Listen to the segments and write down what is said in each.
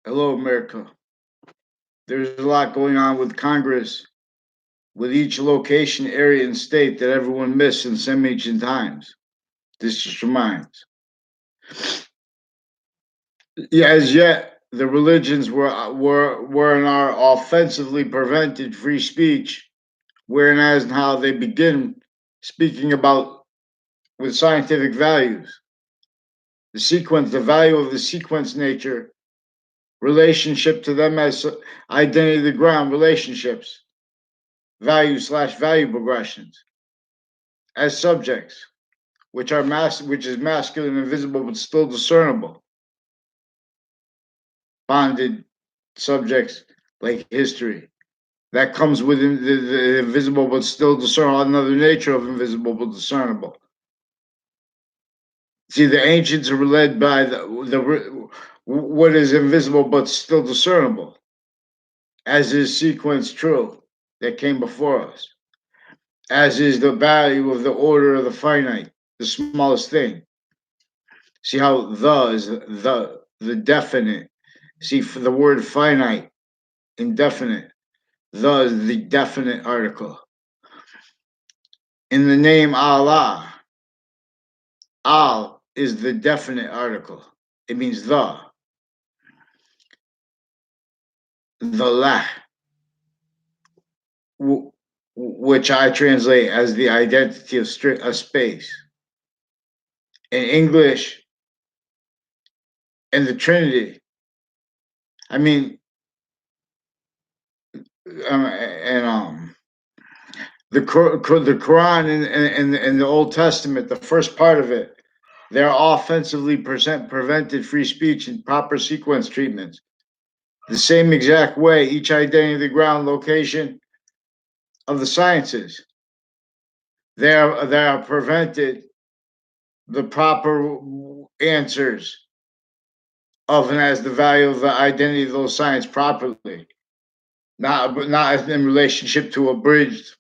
Hello, America. There's a lot going on with Congress, with each location, area, and state that everyone missed in some ancient times. This just reminds. Yeah, as yet, the religions were and are offensively prevented free speech, whereas and how they begin speaking about with scientific values. The value of the sequence nature, relationship to them as identity of the ground, relationships, value/value progressions as subjects, which is masculine and visible but still discernible. Bonded subjects like history. That comes within the invisible but still discernible, another nature of invisible but discernible. See, the ancients are led by the what is invisible but still discernible, as is sequence true that came before us, as is the value of the order of the finite, the smallest thing. See how the is the definite. See, for the word finite, indefinite, the is the definite article. In the name Allah, al is the definite article. It means the lah, which I translate as the identity of space. In English, and the Trinity. I mean, and the Quran and the Old Testament, the first part of it, they're offensively prevented free speech and proper sequence treatments. The same exact way, each identity of the ground location of the sciences, they are prevented the proper answers of and as the value of the identity of those science properly, not in relationship to abridged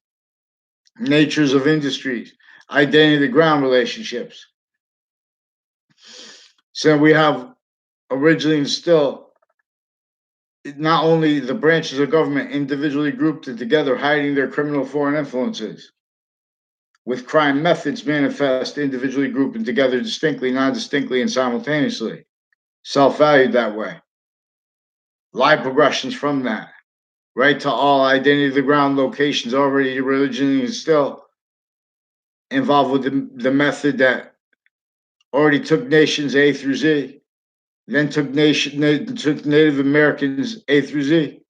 natures of industries, identity of the ground relationships. So we have originally and still not only the branches of government individually grouped together hiding their criminal foreign influences, with crime methods manifest individually grouped and together distinctly, non-distinctly, and simultaneously, self-valued that way. Lie progressions from that, right to all identity of the ground locations already originally and still involved with the method that already took nations A through Z, then took Native Americans A through Z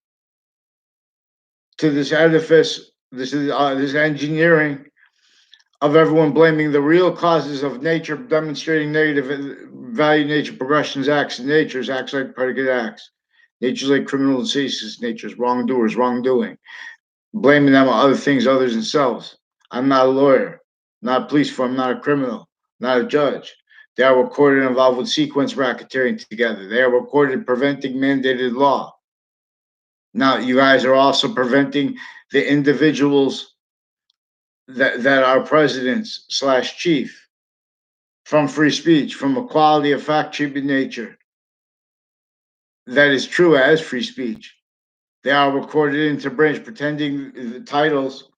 to this edifice, this engineering of everyone blaming the real causes of nature, demonstrating negative value, nature progressions, acts, and natures, acts like predicate acts, natures like criminal and ceases, natures, wrongdoers, wrongdoing, blaming them on other things other than selves. I'm not a lawyer, not a police force, I'm not a criminal, not a judge. They are recorded and involved with sequence racketeering together. They are recorded preventing mandated law. Now, you guys are also preventing the individuals that are presidents/chief from free speech, from equality of fact treatment nature that is true as free speech. They are recorded into branch, pretending the titles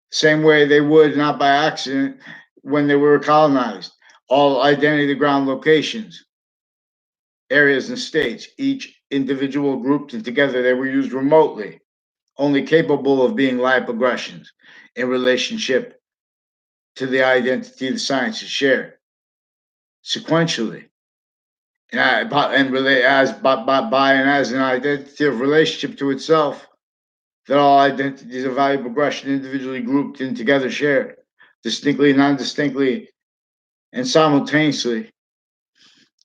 same way they would, not by accident, when they were colonized. All identity of the ground locations, areas, and states, each individual grouped and together, they were used remotely, only capable of being live progressions in relationship to the identity the sciences share sequentially. And relate as by and as an identity of relationship to itself that all identities of value progression individually grouped and together share distinctly, non-distinctly, and simultaneously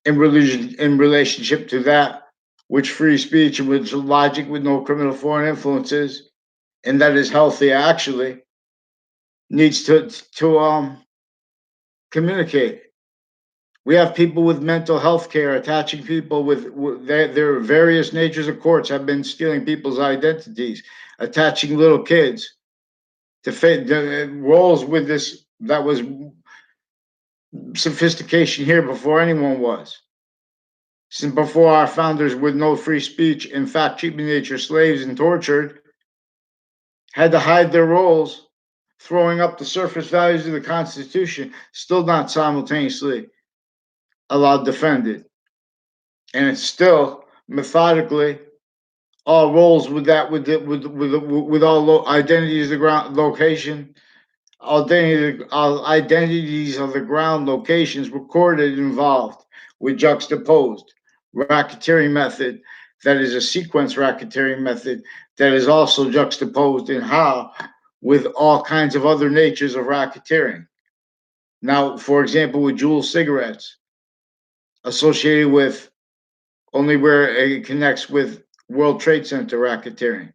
in relationship to that which free speech and which logic with no criminal foreign influences and that is healthy actually needs to communicate. We have people with mental health care attaching people with their various natures of courts have been stealing people's identities, attaching little kids to fit the roles with this that was sophistication here before anyone was. Since before our founders, with no free speech, in fact, treating nature slaves and tortured, had to hide their roles, throwing up the surface values of the Constitution, still not simultaneously allowed defended. And it's still methodically all roles with that with all identities of the ground location, all identities of the ground locations recorded involved with juxtaposed racketeering method that is a sequence racketeering method that is also juxtaposed in how with all kinds of other natures of racketeering. Now, for example, with Juul cigarettes associated with only where it connects with World Trade Center racketeering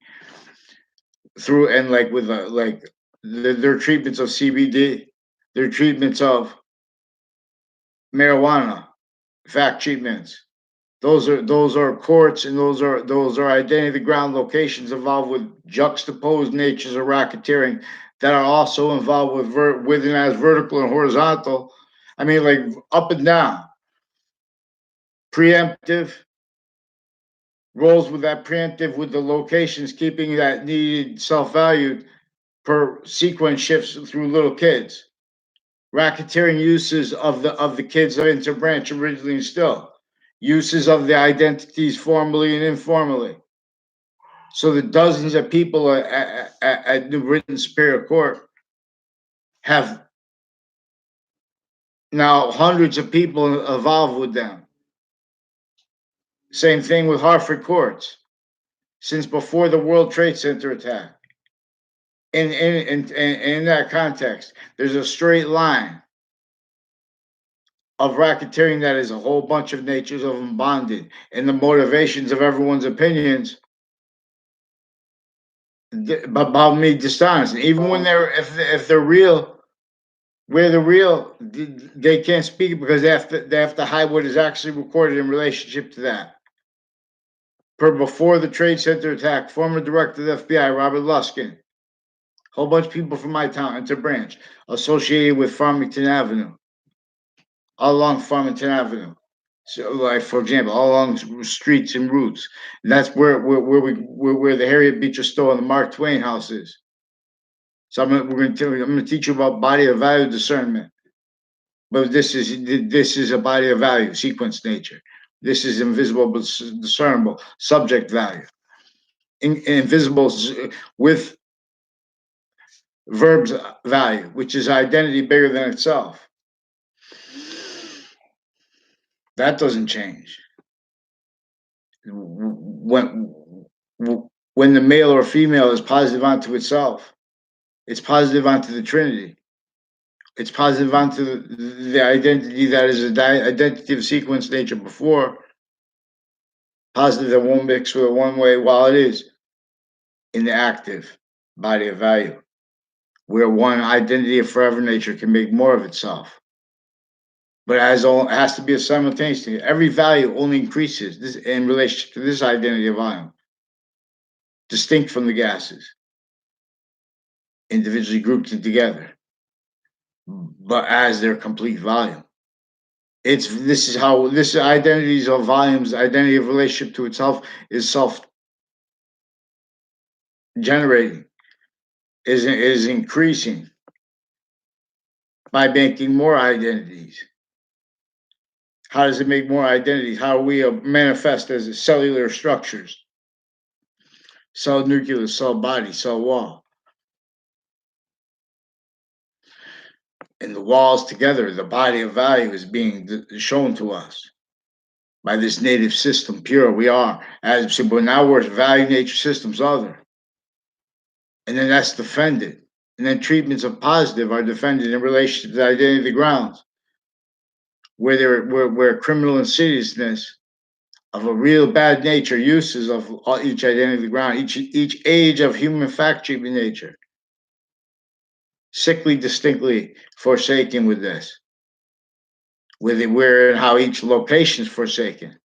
through and like with like their treatments of CBD, their treatments of marijuana, fact treatments. Those are courts and those are identity ground locations involved with juxtaposed natures of racketeering that are also involved with and as vertical and horizontal. I mean, like up and down, preemptive roles with that preemptive with the locations keeping that needed self valued per sequence shifts through little kids. Racketeering uses of the kids of interbranch originally and still uses of the identities formally and informally. So the dozens of people at New Britain Superior Court have now hundreds of people involved with them. Same thing with Hartford courts since before the World Trade Center attack. In that context, there's a straight line of racketeering that is a whole bunch of natures of them bonded, and the motivations of everyone's opinions about me dishonest. And even when they're if they're real, where they're real, they can't speak because they have to hide what is actually recorded in relationship to that. Per before the Trade Center attack, former director of the FBI Robert Luskin, a whole bunch of people from my town, Enter Branch, associated with Farmington Avenue, all along Farmington Avenue. So, like for example, all along streets and routes, and that's where the Harriet Beecher Stowe and the Mark Twain house is. So I'm going to teach you about body of value discernment, but this is a body of value sequence nature. This is invisible but discernible subject value. Invisible with verbs value, which is identity bigger than itself. That doesn't change. When the male or female is positive onto itself, it's positive onto the Trinity. It's positive onto the identity that is the identity of sequence nature before, positive that won't mix with a one way while it is in the active body of value, where one identity of forever nature can make more of itself. But it has to be a simultaneous thing. Every value only increases this in relation to this identity of volume, distinct from the gases, individually grouped together, but as their complete volume. This identities of volumes, identity of relationship to itself is self generating, is increasing by making more identities. How does it make more identities? How we manifest as cellular structures, cell nucleus, cell body, cell wall. And the walls together, the body of value is being shown to us by this native system, pure. We are, but now we're value nature systems other. And then that's defended. And then treatments of positive are defended in relation to the identity of the grounds, where criminal insidiousness of a real bad nature uses of each identity of the ground, each age of human fact treatment nature, sickly distinctly forsaken with this, with it where and how each location is forsaken,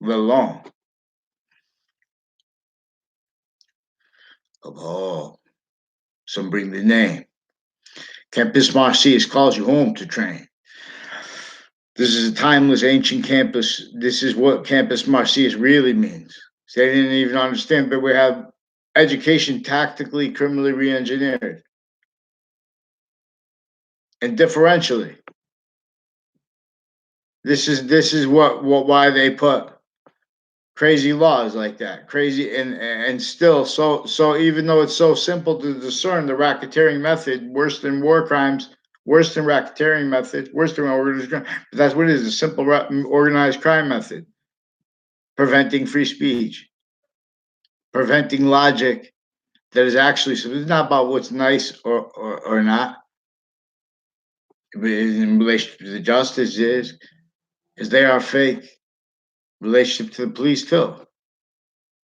let alone of all. Some bring the name. Campus Marcius calls you home to train. This is a timeless ancient campus. This is what Campus Marcius really means. So they didn't even understand, but we have education tactically, criminally re-engineered, and differentially. This is what why they put crazy laws like that, crazy and still so even though it's so simple to discern the racketeering method, worse than war crimes, worse than racketeering methods, worse than organized crime. But that's what it is, a simple organized crime method, preventing free speech, preventing logic that is actually, so it's not about what's nice or not in relation to the justice is, because they are fake relationship to the police too.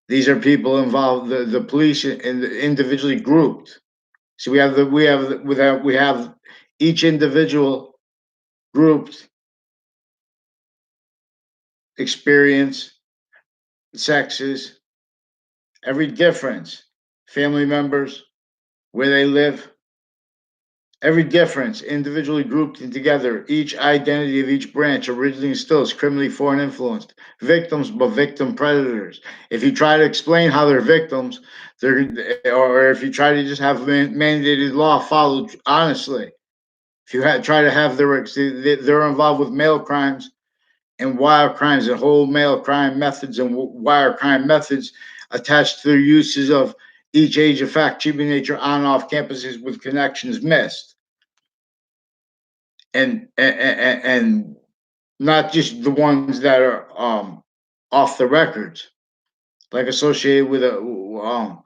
These are people involved, the police and individually grouped. So we have each individual grouped experience, sexes, every difference, family members, where they live, every difference individually grouped and together, each identity of each branch originally still is criminally foreign influenced. Victims, but victim predators. If you try to explain how they're victims, or if you try to just have mandated law followed honestly, if you try to have they're involved with male crimes and wire crimes and whole male crime methods and wire crime methods attached to their uses of each age of fact, cheaping nature on and off campuses with connections missed. And not just the ones that are off the records, like associated with a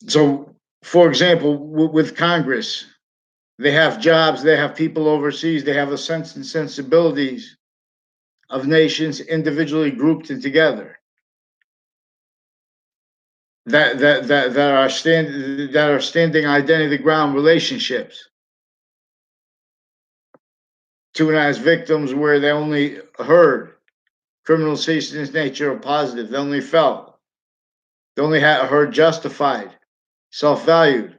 so for example with Congress, they have jobs, they have people overseas, they have a sense and sensibilities of nations individually grouped and together that are standing identity ground relationships to and as victims where they only heard criminalization's nature or positive. They only felt. They only had heard justified, self-valued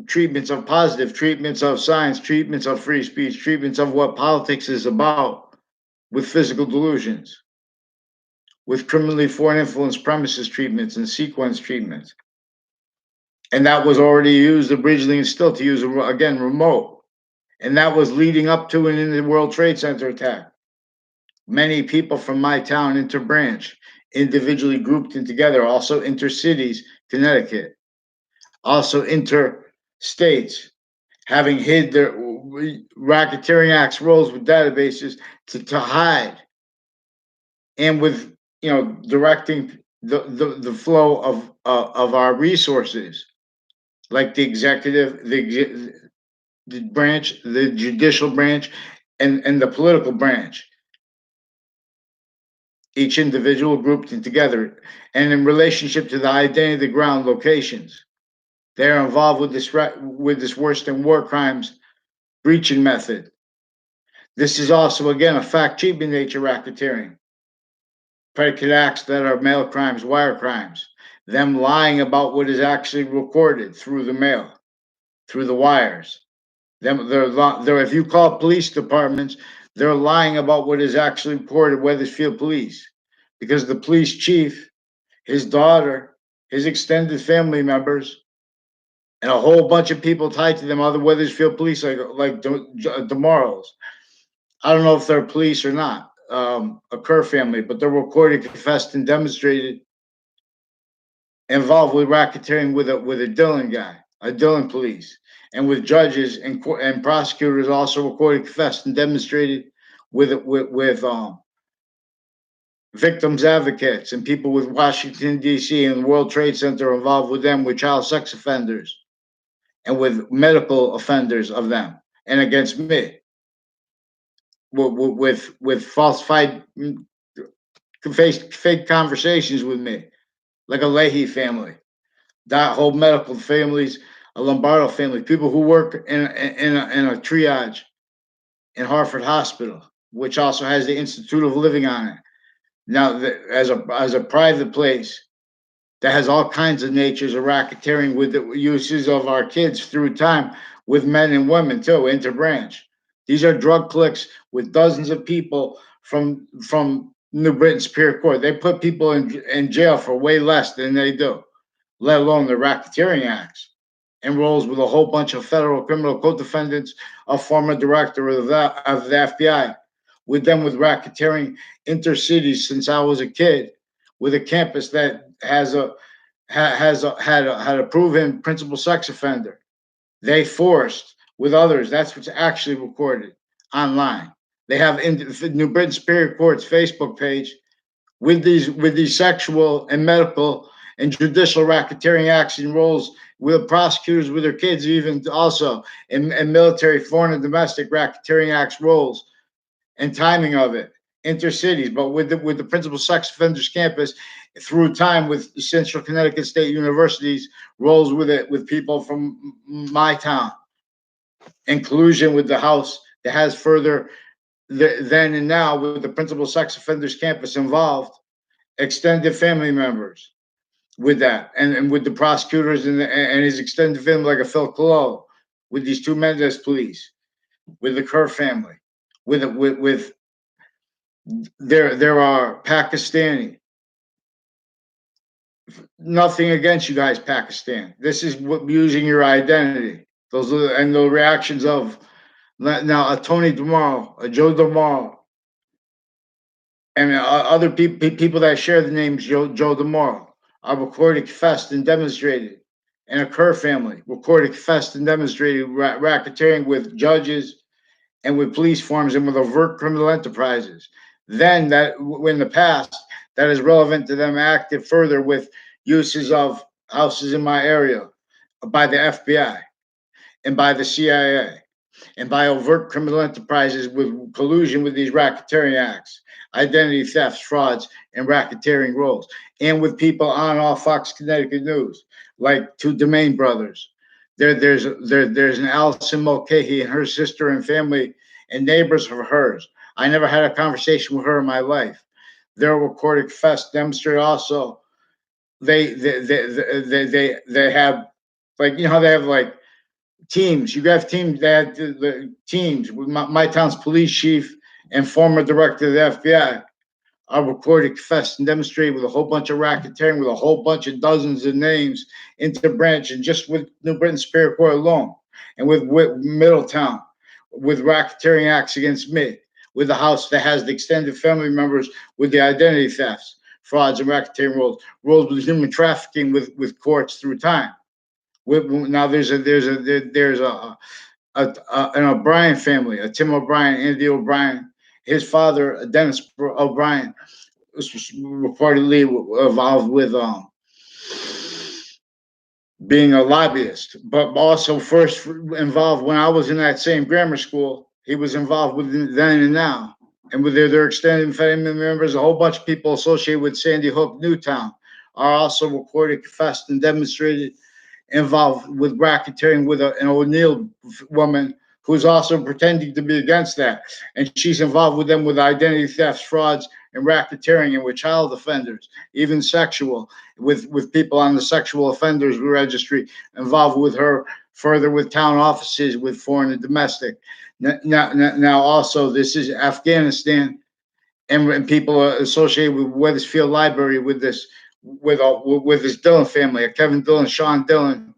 treatments of positive, treatments of science, treatments of free speech, treatments of what politics is about with physical delusions, with criminally foreign influence premises treatments and sequence treatments. And that was already used originally and still to use again remote. And that was leading up to and in the World Trade Center attack. Many people from my town, interbranch, individually grouped in together, also intercities, Connecticut, also interstates, having hid their racketeering acts roles with databases to hide, and with directing the flow of our resources, like the executive, the branch, the judicial branch, and the political branch, each individual grouped in together, and in relationship to the identity of the ground locations. They are involved with this worse than war crimes breaching method. This is also again a fact cheaping nature racketeering. Predicate acts that are mail crimes, wire crimes. Them lying about what is actually recorded through the mail, through the wires. They're if you call police departments, they're lying about what is actually reported Weathersfield Police, because the police chief, his daughter, his extended family members, and a whole bunch of people tied to them, other Weathersfield Police, like DeMorals. I don't know if they're police or not, a Kerr family, but they're recorded, confessed, and demonstrated involved with racketeering with a Dillon guy, a Dillon police, and with judges and prosecutors also recorded, confessed, and demonstrated with victims advocates and people with Washington D.C. and the World Trade Center involved with them, with child sex offenders and with medical offenders of them, and against me with falsified fake conversations with me, like a Leahy family, that whole medical families, a Lombardo family, people who work in a triage in Hartford Hospital, which also has the Institute of Living on it. Now, as a private place that has all kinds of natures of racketeering with the uses of our kids through time with men and women too, interbranch. These are drug cliques with dozens of people from New Britain Superior Court. They put people in jail for way less than they do, let alone the racketeering acts. Enrolls with a whole bunch of federal criminal co-defendants, a former director of the FBI, with them with racketeering intercities since I was a kid, with a campus that had a proven principal sex offender. They forced with others. That's what's actually recorded online. They have in New Britain Superior Court's Facebook page with these sexual and medical and judicial racketeering acts and roles with prosecutors with their kids, even also in military, foreign, and domestic racketeering acts roles and timing of it, intercities, but with the principal sex offenders campus through time with Central Connecticut State University's roles with it with people from my town in collusion with the House that has further then and now with the principal sex offenders campus involved, extended family members with that, and with the prosecutors and his extended family, like a Phil Colo, with these two Mendez police, with the Kerr family, with there are Pakistani. Nothing against you guys, Pakistan. This is what using your identity. Those are, and the reactions of now a Tony Tomorrow, a Joe Tomorrow, and other people that share the name Joe Tomorrow are recorded, confessed, and demonstrated. And a Kerr family recorded, confessed, and demonstrated racketeering with judges and with police forms and with overt criminal enterprises. Then that in the past, that is relevant to them active further with uses of houses in my area by the FBI and by the CIA and by overt criminal enterprises with collusion with these racketeering acts, identity thefts, frauds, and racketeering roles, and with people on all Fox Connecticut News, like two Domain brothers. There's an Allison Mulcahy and her sister and family and neighbors of hers. I never had a conversation with her in my life. They're recorded fest demonstrate also. They have, like, you know how they have like teams. You have teams that the teams with my town's police chief and former director of the FBI are recorded, confessed, and demonstrated with a whole bunch of racketeering, with a whole bunch of dozens of names into branch, and just with New Britain Superior Court alone, and with Middletown, with racketeering acts against me, with the House that has the extended family members with the identity thefts, frauds, and racketeering roles with human trafficking with courts through time. Now there's an O'Brien family, a Tim O'Brien, Andy O'Brien, his father, Dennis O'Brien, was reportedly involved with being a lobbyist, but also first involved when I was in that same grammar school. He was involved with then and now, and with their extended family members, a whole bunch of people associated with Sandy Hook, Newtown, are also recorded, confessed, and demonstrated involved with racketeering with an O'Neill woman who's also pretending to be against that. And she's involved with them with identity thefts, frauds, and racketeering, and with child offenders, even sexual, with people on the sexual offenders registry involved with her, further with town offices, with foreign and domestic. Now also, this is Afghanistan, and people are associated with Weathersfield Library with this, with this Dillon family, Kevin Dillon, Sean Dillon,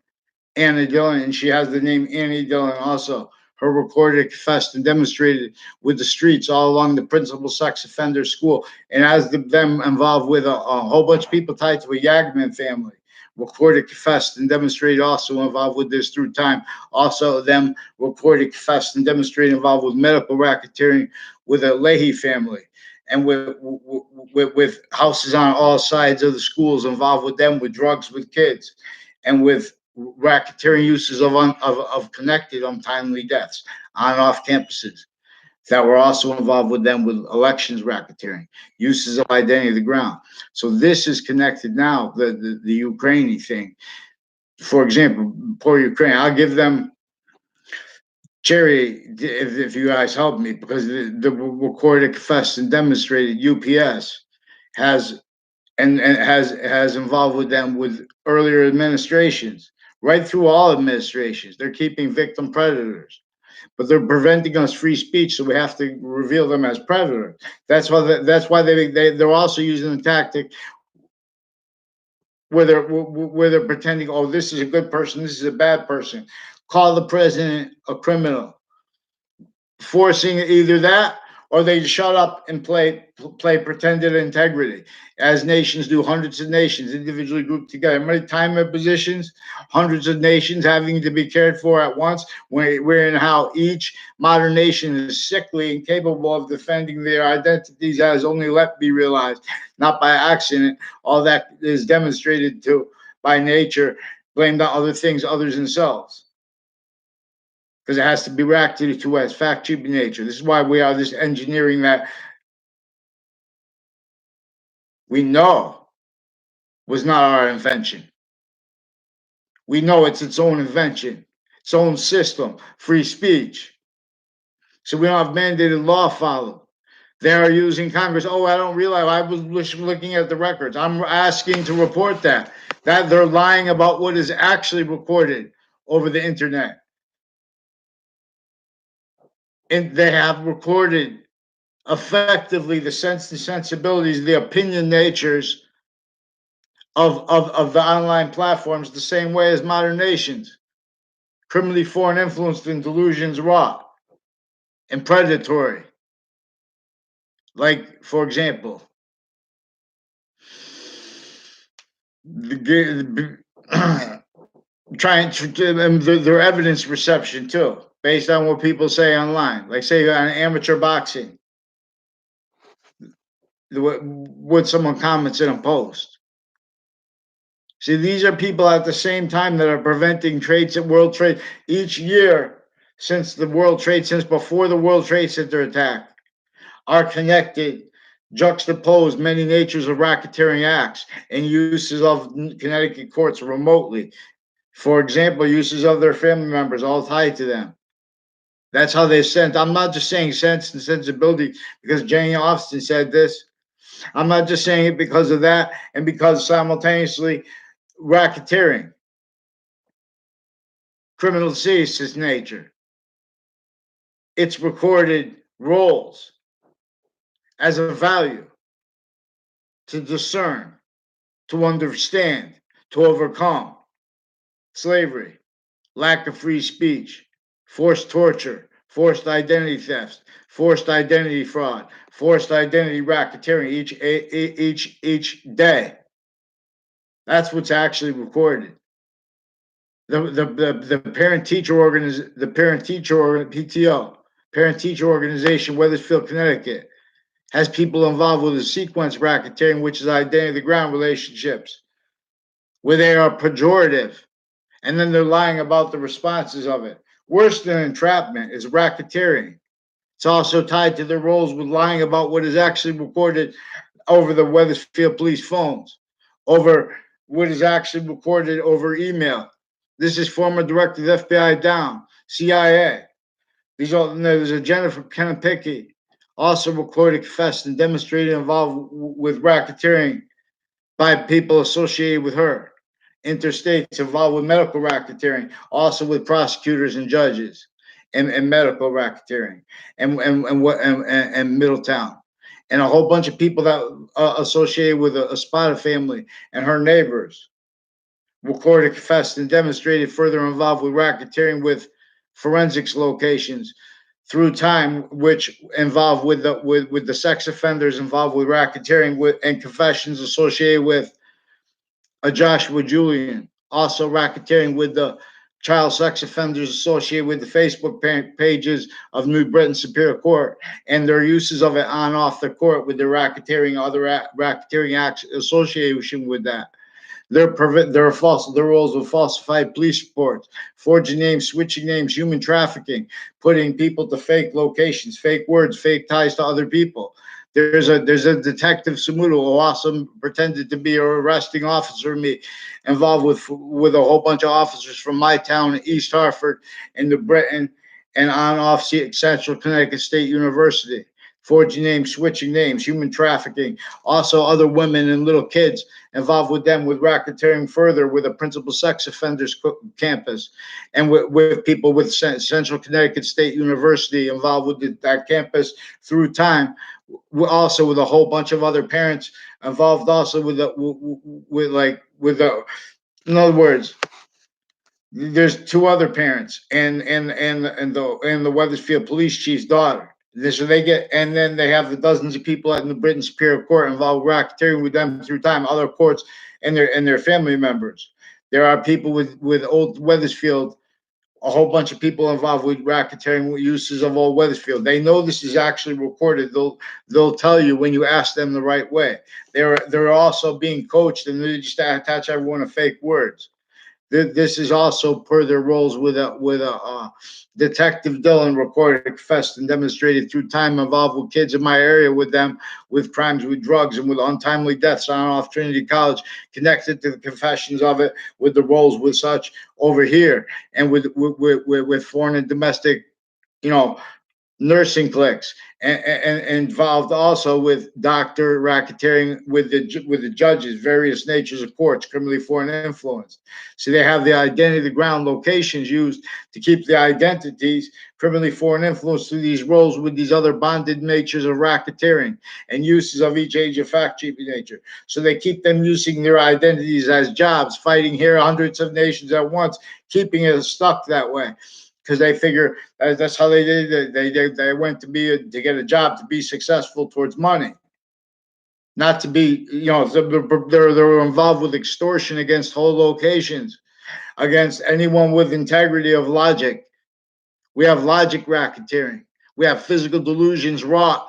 Anna Dillon, and she has the name Annie Dillon also. Her recorded, confessed, and demonstrated with the streets all along the principal sex offender school, and as them involved with a whole bunch of people tied to a Yagman family. Recorded, confessed, and demonstrated also involved with this through time. Also, them recorded, confessed, and demonstrated involved with medical racketeering with a Leahy family, and with houses on all sides of the schools involved with them, with drugs, with kids, and with racketeering uses of connected untimely deaths on off campuses that were also involved with them with elections racketeering, uses of identity of the ground. So this is connected now, the Ukrainian thing. For example, poor Ukraine, I'll give them Jerry, if you guys help me, because the recorded, confessed, and demonstrated UPS has and has involved with them with earlier administrations, right through all administrations. They're keeping victim predators, but they're preventing us free speech, so we have to reveal them as predators. That's why they're also using the tactic where they're pretending, oh, this is a good person, this is a bad person. Call the president a criminal, forcing either that or they shut up and play pretended integrity, as nations do. Hundreds of nations individually grouped together, many time positions, hundreds of nations having to be cared for at once. Wherein how each modern nation is sickly and capable of defending their identities as only let be realized, not by accident. All that is demonstrated to by nature, blamed on other things, others themselves, because it has to be reacted to as fact cheap in nature. This is why we are this engineering that we know was not our invention. We know it's its own invention, its own system, free speech. So we don't have mandated law followed. They are using Congress. Oh, I don't realize. I was looking at the records. I'm asking to report that they're lying about what is actually recorded over the internet. And they have recorded effectively the the sensibilities, the opinion natures of the online platforms the same way as modern nations, criminally foreign influenced and delusions raw and predatory. Like, for example, trying to their evidence reception too, based on what people say online. Like, say on amateur boxing, what someone comments in a post. See, these are people at the same time that are preventing trades at World Trade each year since before the World Trade Center attack, are connected, juxtaposed many natures of racketeering acts and uses of Connecticut courts remotely. For example, uses of their family members all tied to them. That's how they sent. I'm not just saying sense and sensibility because Jane Austen said this. I'm not just saying it because of that and because simultaneously racketeering, criminal ceases nature. Its recorded roles as a value to discern, to understand, to overcome slavery, lack of free speech, forced torture, forced identity theft, forced identity fraud, forced identity racketeering each day. That's what's actually recorded. The parent teacher PTO, parent teacher organization, Weathersfield, Connecticut, has people involved with a sequence racketeering, which is identity of the ground relationships, where they are pejorative and then they're lying about the responses of it. Worse than entrapment is racketeering. It's also tied to their roles with lying about what is actually recorded over the Weathersfield police phones, over what is actually recorded over email. This is former director of the FBI down, CIA. There's a Jennifer Kennepicky, also recorded, confessed, and demonstrated involved with racketeering by people associated with her. Interstates involved with medical racketeering, also with prosecutors and judges, and medical racketeering, and Middletown, and a whole bunch of people that associated with a Spada family and her neighbors. Recorded, confessed, and demonstrated further involved with racketeering with forensics locations through time, which involved with the sex offenders involved with racketeering with and confessions associated with a Joshua Julian, also racketeering with the child sex offenders associated with the Facebook pages of New Britain Superior Court and their uses of it on off the court with the racketeering, other racketeering acts association with that. Their roles with falsified police reports, forging names, switching names, human trafficking, putting people to fake locations, fake words, fake ties to other people. There's a detective Samuto who also pretended to be an arresting officer me, involved with a whole bunch of officers from my town, East Hartford, and the Britain, and on off Central Connecticut State University. forging names, switching names, human trafficking, also other women and little kids involved with them with racketeering further with a principal sex offenders campus and with people with Central Connecticut State University involved with that campus through time, also with a whole bunch of other parents involved also with in other words, there's two other parents and the Weathersfield police chief's daughter. So they get, and then they have the dozens of people in the Britain Superior Court involved with racketeering with them through time, other courts and their family members. There are people with old Weathersfield, a whole bunch of people involved with racketeering with uses of old Weathersfield. They know this is actually recorded. They'll tell you when you ask them the right way. They're also being coached, and they just attach everyone to fake words. This is also per their roles with a Detective Dillon recorded, confessed, and demonstrated through time involved with kids in my area with them, with crimes with drugs and with untimely deaths on and off Trinity College, connected to the confessions of it with the roles with such over here and with foreign and domestic, you know, nursing clinics and involved also with doctor racketeering with the judges, various natures of courts, criminally foreign influence. So they have the identity, the ground locations used to keep the identities, criminally foreign influence through these roles with these other bonded natures of racketeering and uses of each age of fact cheating nature. So they keep them using their identities as jobs, fighting here hundreds of nations at once, keeping it stuck that way because they figure that's how they did it. They went to get a job to be successful towards money, not to be, they're involved with extortion against whole locations, against anyone with integrity of logic. We have logic racketeering. We have physical delusions wrought,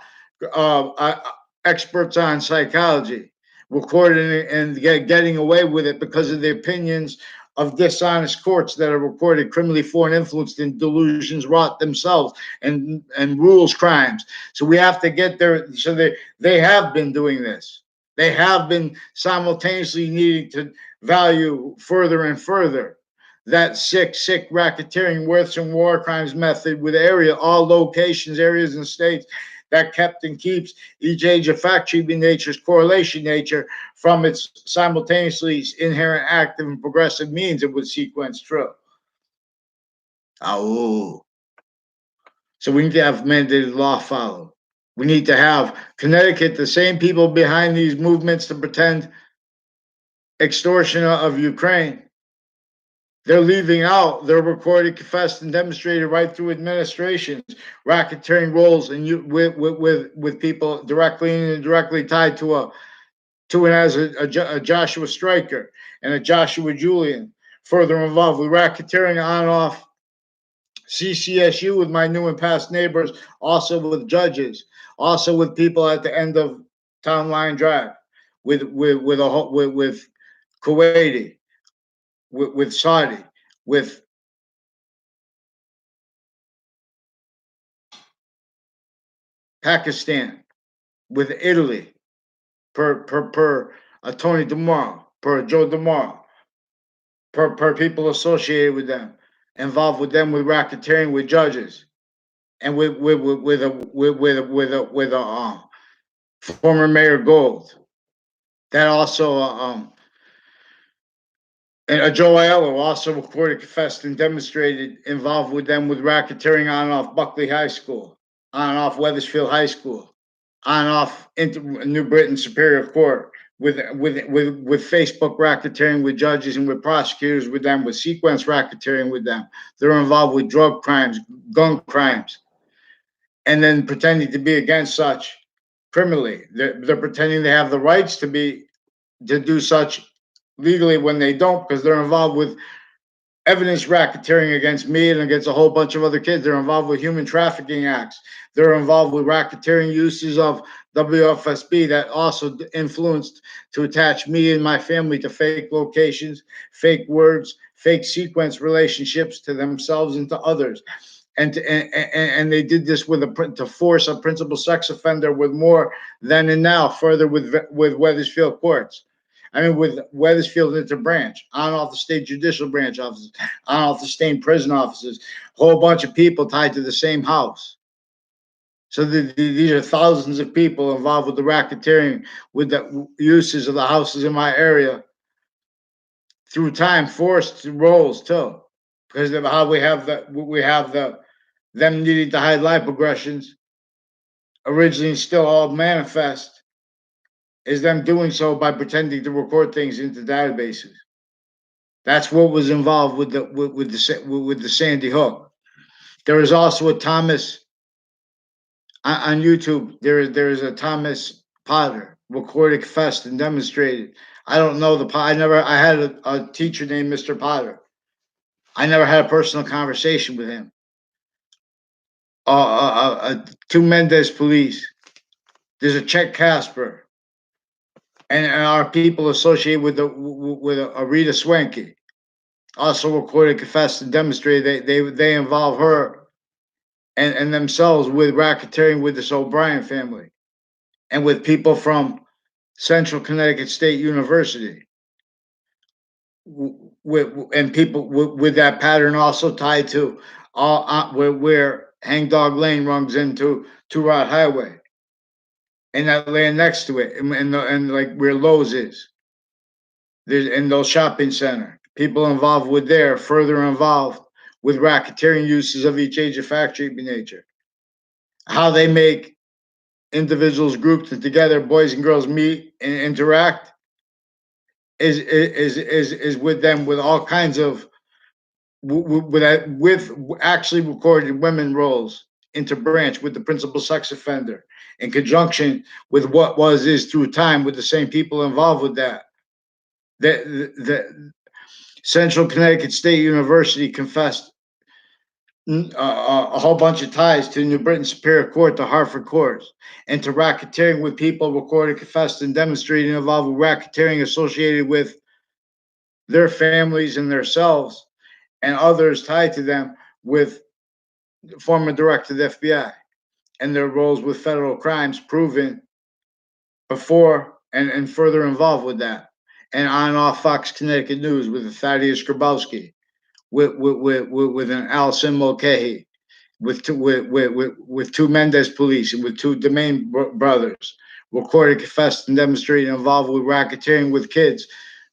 experts on psychology recording and getting away with it because of the opinions of dishonest courts that are recorded criminally foreign influenced and delusions wrought themselves and rules crimes. So we have to get there. So they have been doing this. They have been simultaneously needing to value further and further that sick racketeering, worths and war crimes method with all locations, areas, and states that kept and keeps each age of fact treatment nature's correlation nature from its simultaneously inherent active and progressive means it would sequence true. Oh. So we need to have mandated law followed. We need to have Connecticut, the same people behind these movements to pretend extortion of Ukraine. They're leaving out their recorded, confessed, and demonstrated right through administrations, racketeering roles, and with people directly and indirectly tied to a Joshua Stryker and a Joshua Julian, further involved with racketeering on and off CCSU with my new and past neighbors, also with judges, also with people at the end of Town Line Drive, with Kuwaiti, with Saudi, with Pakistan, with Italy, per a Tony DeMar, per a Joe DeMar, per people associated with them, involved with them with racketeering with judges, and with a former Mayor Gold. That also and a Joe Aiello also recorded, confessed, and demonstrated involved with them with racketeering on and off Buckley High School, on and off Weathersfield High School, on and off New Britain Superior Court, with Facebook racketeering with judges and with prosecutors with them, with sequence racketeering with them. They're involved with drug crimes, gun crimes, and then pretending to be against such criminally. They're pretending they have the rights to do such legally when they don't, because they're involved with evidence racketeering against me and against a whole bunch of other kids. They're involved with human trafficking acts. They're involved with racketeering uses of WFSB that also influenced to attach me and my family to fake locations, fake words, fake sequence relationships to themselves and to others. And they did this to force a principal sex offender with more then and now further with Weathersfield courts. I mean, with Weathersfield, it's a branch, on off the state judicial branch offices, on off the state prison offices, a whole bunch of people tied to the same house. So these are thousands of people involved with the racketeering, with the uses of the houses in my area through time, forced roles too, because of how we have the them needing to hide life progressions originally still all manifest is them doing so by pretending to record things into databases. That's what was involved with the Sandy Hook. There is also a Thomas on YouTube. There is a Thomas Potter recorded, confessed, and demonstrated. I don't know the I never I had a teacher named Mr. Potter. I never had a personal conversation with him. Two Mendez police. There's a Chet Casper, and our people associated with a Rita Swanky also recorded, confessed, and demonstrated they involve her and themselves with racketeering with this O'Brien family and with people from Central Connecticut State University. And people with that pattern also tied to all where Hangdog Lane runs into Two Rod Highway and that land next to it, and like where Lowe's is. There's in those shopping center. People involved with there further involved with racketeering uses of each age of factory nature. How they make individuals grouped together, boys and girls meet and interact is with them with all kinds of with actually recorded women roles into branch with the principal sex offender in conjunction with what was is through time with the same people involved with that. The Central Connecticut State University confessed a whole bunch of ties to New Britain Superior Court, to Hartford courts, and to racketeering with people recorded, confessed, and demonstrated involved with racketeering associated with their families and themselves and others tied to them with former director of the FBI and their roles with federal crimes proven before and further involved with that. And on and off Fox Connecticut News with Thaddeus Grabowski, with an Alison Mulcahy, with two Mendez police and with two Domain brothers, recorded, confessed, and demonstrated involved with racketeering with kids,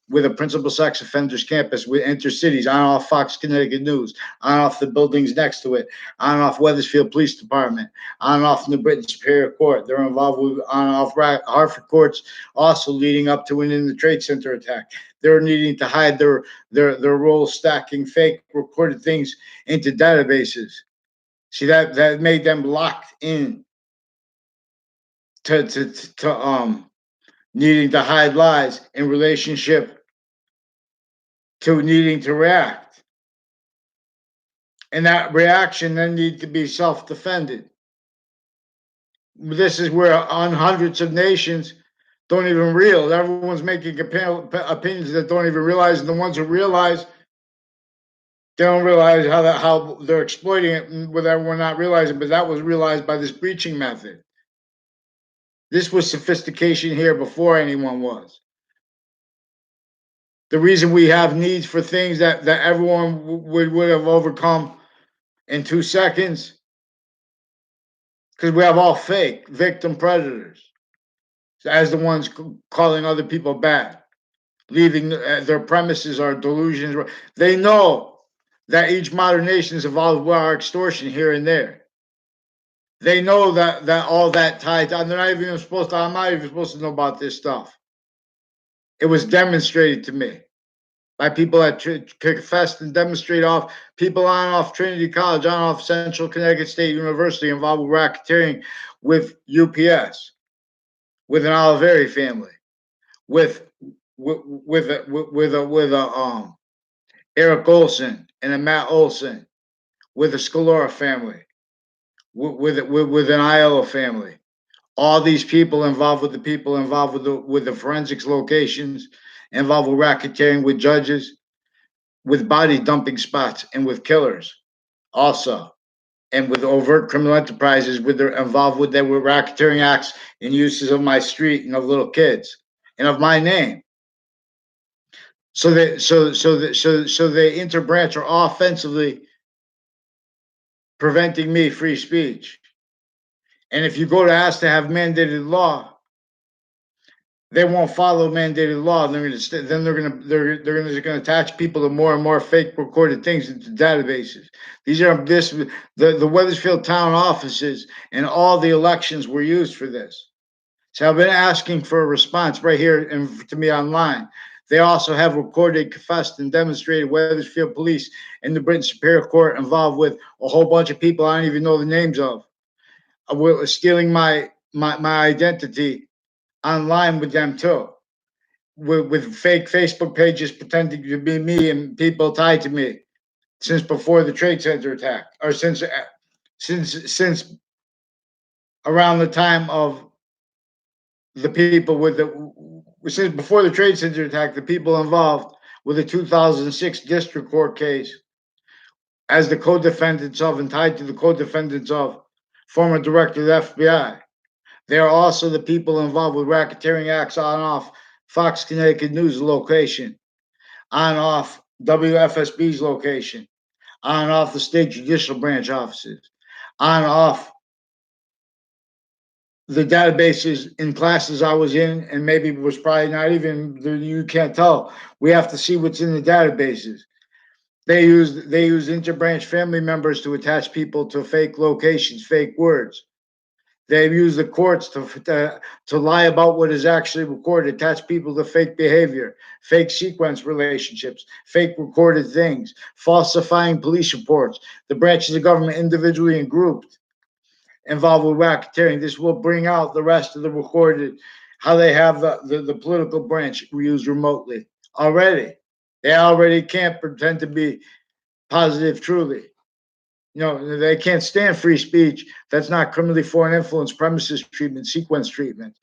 with a principal sex offenders campus, with intercities, on and off Fox Connecticut News, on and off the buildings next to it, on and off Weathersfield Police Department, on and off New Britain Superior Court. They're involved with on and off Hartford courts, also leading up to and in the Trade Center attack. They're needing to hide their role stacking fake recorded things into databases. See that made them locked in to needing to hide lies in relationship to needing to react. And that reaction then needs to be self-defended. This is where on hundreds of nations don't even realize. Everyone's making opinions that don't even realize, and the ones who realize, they don't realize how they're exploiting it with everyone not realizing. But that was realized by this breaching method. This was sophistication here before anyone was. The reason we have needs for things that everyone would have overcome in 2 seconds, because we have all fake victim predators as the ones calling other people bad, leaving their premises are delusions. They know that each modern nation is involved with our extortion here and there. They know that all that ties on. They're not even supposed to. I'm not even supposed to know about this stuff. It was demonstrated to me by people that confessed and demonstrate off people on off Trinity College, on off Central Connecticut State University involved with racketeering with UPS, with an Oliveri family, with Eric Olson and a Matt Olson, with the Scalora family, with an Iola family. All these people involved with the people involved with the forensics locations, involved with racketeering with judges, with body dumping spots, and with killers also, and with overt criminal enterprises with their involved with their racketeering acts and uses of my street and of little kids and of my name. So they interbranch are offensively preventing me free speech And if you go to ask to have mandated law, they won't follow mandated law. They're going to then they're going to attach people to more and more fake recorded things into databases. These are the Weathersfield town offices and all the elections were used for this. So I've been asking for a response right here and to me online. They also have recorded, confessed, and demonstrated Weathersfield police and the Britain Superior Court involved with a whole bunch of people I don't even know the names of, stealing my identity online with them too, with fake Facebook pages pretending to be me and people tied to me since before the Trade Center attack, or since around the time of the people with the since before the Trade Center attack, the people involved with the 2006 district court case as the co-defendants of and tied to the co-defendants of former director of the FBI. They are also the people involved with racketeering acts on off Fox Connecticut News location, on off WFSB's location, on off the state judicial branch offices, on off the databases in classes I was in, and maybe it was probably not even, you can't tell. We have to see what's in the databases. They use interbranch family members to attach people to fake locations, fake words. They use the courts to lie about what is actually recorded, attach people to fake behavior, fake sequence relationships, fake recorded things, falsifying police reports. The branches of government individually and grouped involved with racketeering. This will bring out the rest of the recorded, how they have the political branch used remotely already. They already can't pretend to be positive truly. They can't stand free speech. That's not criminally foreign influence, premises treatment, sequence treatment.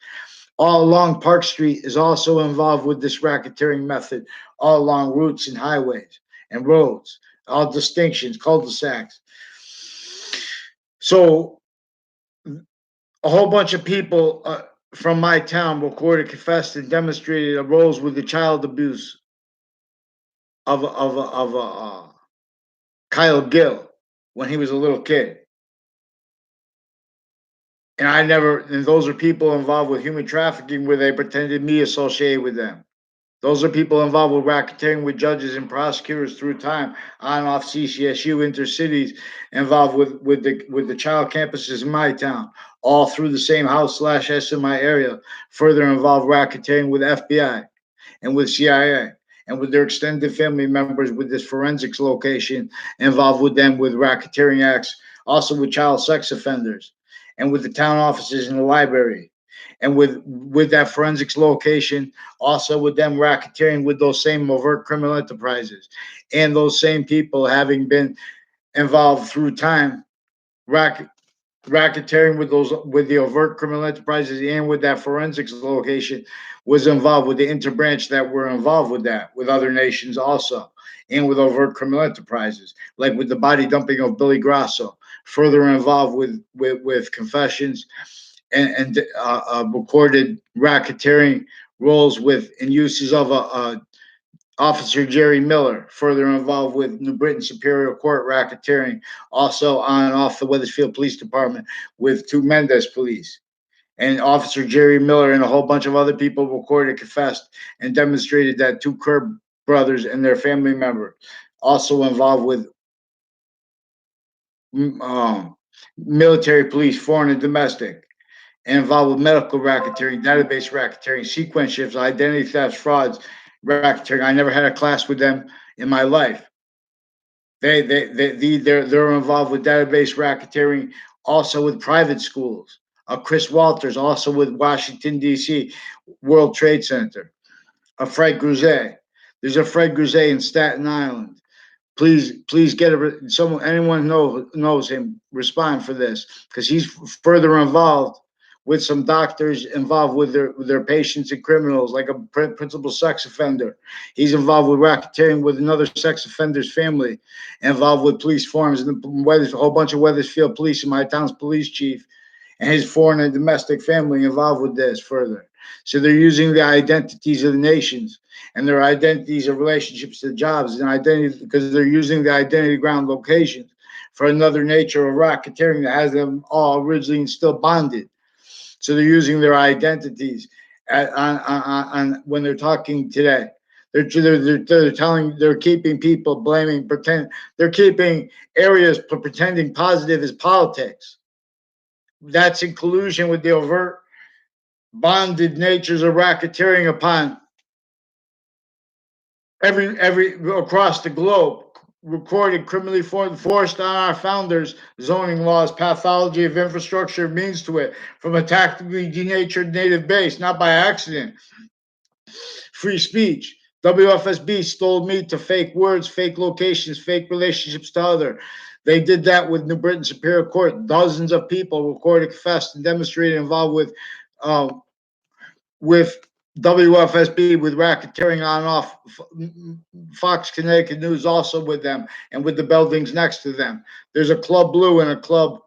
All along Park Street is also involved with this racketeering method, all along routes and highways and roads, all distinctions, cul-de-sacs. So a whole bunch of people from my town recorded, confessed, and demonstrated roles with the child abuse of Kyle Gill when he was a little kid. And those are people involved with human trafficking where they pretended me associated with them. Those are people involved with racketeering with judges and prosecutors through time, on and off CCSU, intercities, involved with the child campuses in my town, all through the same house/S in my area, further involved racketeering with FBI and with CIA and with their extended family members with this forensics location, involved with them with racketeering acts, also with child sex offenders and with the town offices in the library and with that forensics location, also with them racketeering with those same overt criminal enterprises and those same people having been involved through time, racketeering with the overt criminal enterprises and with that forensics location was involved with the interbranch that were involved with that with other nations also, and with overt criminal enterprises like with the body dumping of Billy Grasso, further involved with confessions and recorded racketeering roles with and uses of Officer Jerry Miller, further involved with New Britain Superior Court racketeering, also on and off the Weathersfield Police Department with two Mendez police. And Officer Jerry Miller and a whole bunch of other people recorded, confessed, and demonstrated that two Kerr brothers and their family member also involved with military police, foreign and domestic, and involved with medical racketeering, database racketeering, sequence shifts, identity thefts, frauds, racketeering. I never had a class with them in my life. They're involved with database racketeering, also with private schools. Chris Walters, also with Washington D.C. World Trade Center. Fred Grouze. There's a Fred Grouze in Staten Island. Please get anyone knows him, respond for this, because he's further involved with some doctors involved with their patients and criminals, like a principal sex offender. He's involved with racketeering with another sex offender's family, involved with police forms and a whole bunch of Weathersfield police and my town's police chief and his foreign and domestic family involved with this further. So they're using the identities of the nations and their identities of relationships to jobs and identity, because they're using the identity ground locations for another nature of racketeering that has them all originally still bonded. So they're using their identities on when they're talking today. They're telling, they're keeping people blaming, they're keeping areas pretending positive is politics. That's in collusion with the overt bonded natures of racketeering upon every across the globe. Recorded criminally forced on our founders zoning laws, pathology of infrastructure means to it from a tactically denatured native base, not by accident. Free speech. WFSB stole me to fake words, fake locations, fake relationships to other. They did that with New Britain Superior Court. Dozens of people recorded, confessed, and demonstrated involved with WFSB, with racketeering on and off. Fox Connecticut News also with them, and with the buildings next to them. There's a Club Blue and a Club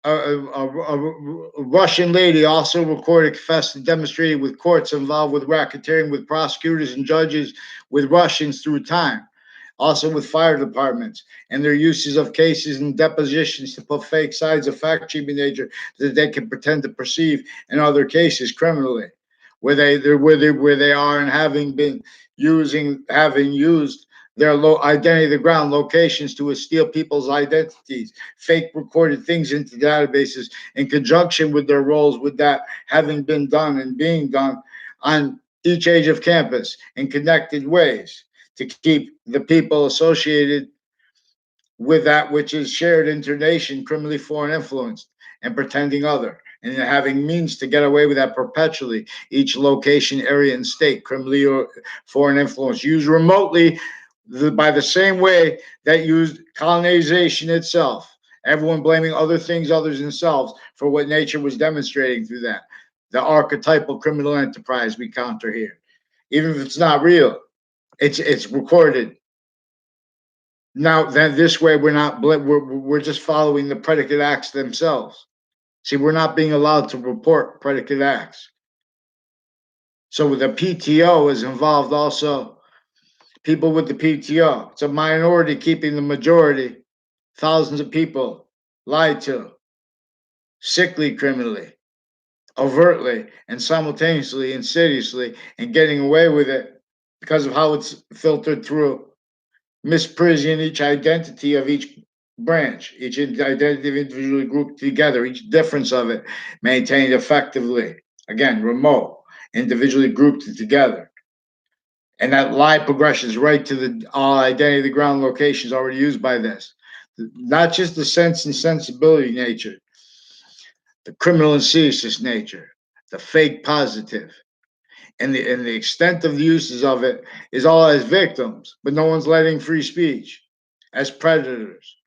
a Russian lady also recorded, confessed, and demonstrated with courts involved with racketeering, with prosecutors and judges, with Russians through time, also with fire departments and their uses of cases and depositions to put fake sides of fact sheet nature that they can pretend to perceive in other cases criminally, where they are and having used their identity, the ground locations to steal people's identities, fake recorded things into databases in conjunction with their roles, with that having been done and being done on each age of campus in connected ways to keep the people associated with that which is shared internation, criminally foreign influenced, and pretending other, and having means to get away with that perpetually. Each location, area, and state, criminally or foreign influence, used remotely by the same way that used colonization itself. Everyone blaming other things, others themselves, for what nature was demonstrating through that. The archetypal criminal enterprise we counter here, even if it's not real, it's recorded. Now then, this way we're just following the predicate acts themselves. See, we're not being allowed to report predicate acts. So the PTO is involved also. People with the PTO. It's a minority keeping the majority. Thousands of people lied to, sickly criminally, overtly, and simultaneously, insidiously, and getting away with it because of how it's filtered through, misprising each identity of each branch, each identity of individually grouped together, each difference of it maintained effectively. Again, remote, individually grouped together. And that lie progressions right to the identity of the ground locations already used by this. Not just the sense and sensibility nature, the criminal and seditious nature, the fake positive, and the extent of the uses of it is all as victims, but no one's letting free speech as predators.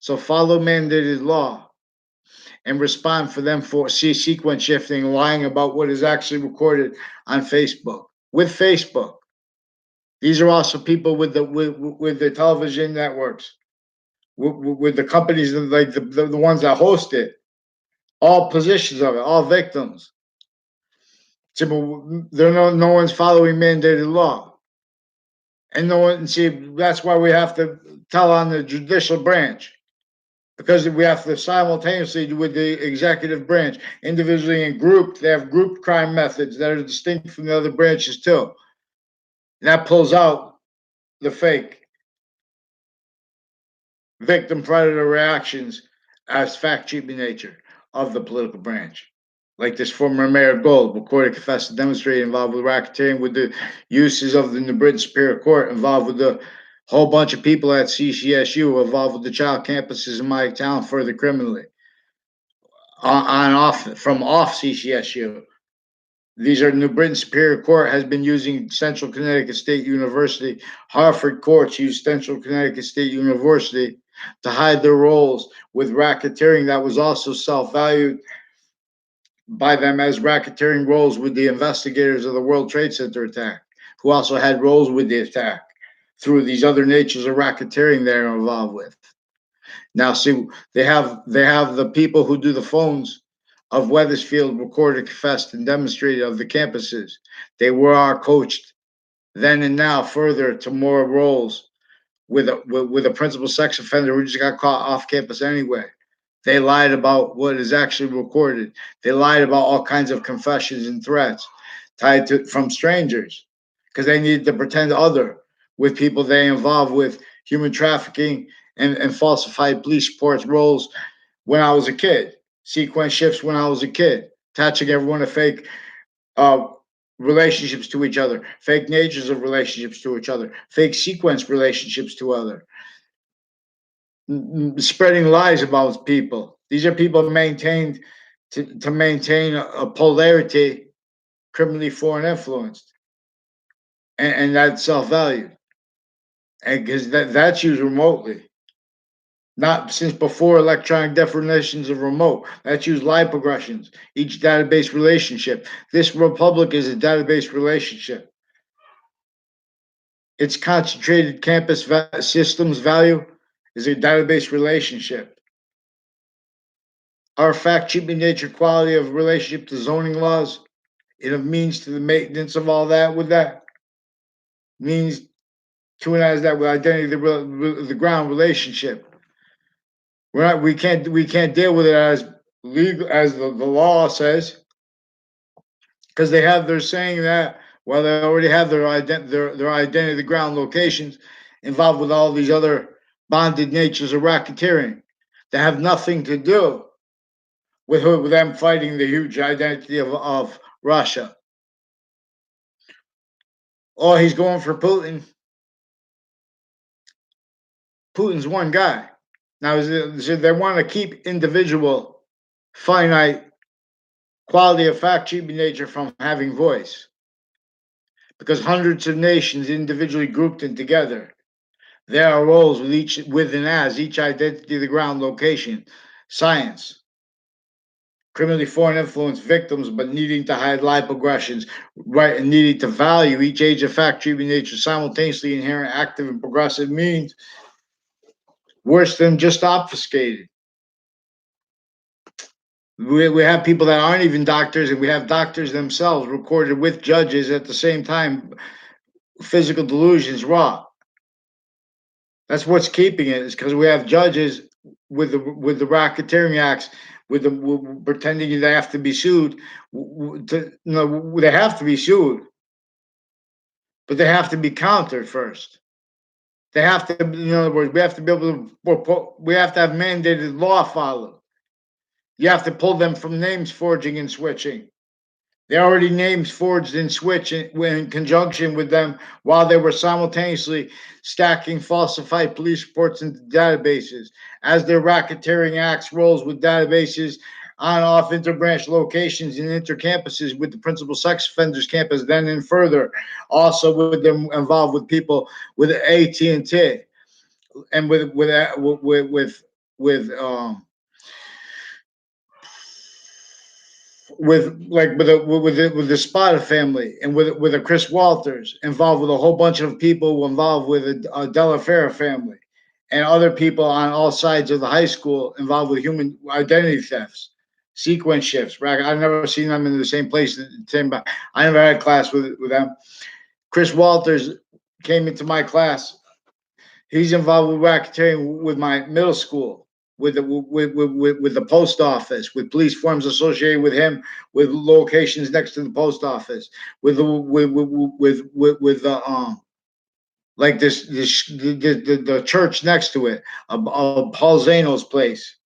So follow mandated law and respond for them for sequence shifting, lying about what is actually recorded on Facebook. With Facebook, these are also people with the television networks, with the companies like the ones that host it. All positions of it, all victims. So no one's following mandated law. And no one, see, that's why we have to tell on the judicial branch, because we have to simultaneously with the executive branch, individually and grouped. They have grouped crime methods that are distinct from the other branches too. And that pulls out the fake victim predator reactions as fact treatment nature of the political branch. Like this former Mayor Gold, recorded, confessed, and demonstrated involved with racketeering, with the uses of the New Britain Superior Court, involved with the whole bunch of people at CCSU, involved with the child campuses in my town further criminally. On off from off CCSU. These are New Britain Superior Court has been using Central Connecticut State University. Hartford courts use Central Connecticut State University to hide their roles with racketeering that was also self-valued by them as racketeering roles with the investigators of the World Trade Center attack, who also had roles with the attack through these other natures of racketeering they're involved with. Now, see, they have the people who do the phones of Weathersfield recorded, confessed, and demonstrated of the campuses. They were coached then and now further to more roles with a principal sex offender who just got caught off campus anyway. They lied about what is actually recorded. They lied about all kinds of confessions and threats tied to from strangers because they needed to pretend other with people they involved with human trafficking and falsified police reports roles when I was a kid, sequence shifts when I was a kid, attaching everyone to fake uh, relationships to each other, fake natures of relationships to each other, fake sequence relationships to other, spreading lies about people. These are people maintained to maintain a polarity, criminally foreign influenced, and that's self valued, and because that's used remotely. Not since before electronic definitions of remote. That's used lie progressions, each database relationship. This republic is a database relationship. Its concentrated campus systems value is a database relationship. Our fact treatment nature quality of relationship to zoning laws, it means to the maintenance of all that with that means to analyze that with identity the ground relationship. We can't deal with it as legal as the law says because they're saying that while they already have their identity the ground locations involved with all these other bonded natures of racketeering that have nothing to do with them fighting the huge identity of Russia. Oh, he's going for Putin. Putin's one guy. Now, they want to keep individual, finite quality of fact treatment nature from having voice because hundreds of nations individually grouped and together. There are roles with each with and as each identity, the ground location, science, criminally foreign influence victims, but needing to hide life progressions, right, and needing to value each age of fact treatment nature simultaneously inherent active and progressive means worse than just obfuscated. We have people that aren't even doctors, and we have doctors themselves recorded with judges at the same time. Physical delusions raw. That's what's keeping it is because we have judges with the racketeering acts, pretending they have to be sued. They have to be sued, but they have to be countered first. They have to, in other words, we have to be able to, we have to have mandated law followed. You have to pull them from names forging and switching. They already names forged and switched in conjunction with them while they were simultaneously stacking falsified police reports into databases. As their racketeering acts rolls with databases on off interbranch locations and intercampuses with the principal sex offenders campus, then and further, also with them involved with people with AT&T and with the Spada family and with a Chris Walters involved with a whole bunch of people involved with a Della Fera family and other people on all sides of the high school involved with human identity thefts, sequence shifts. Right? I've never seen them in the same place. I never had class with them. Chris Walters came into my class. He's involved with racketeering with my middle school, with the post office, with police forms associated with him, with locations next to the post office, with the with the like the church next to it, Paul Zano's place.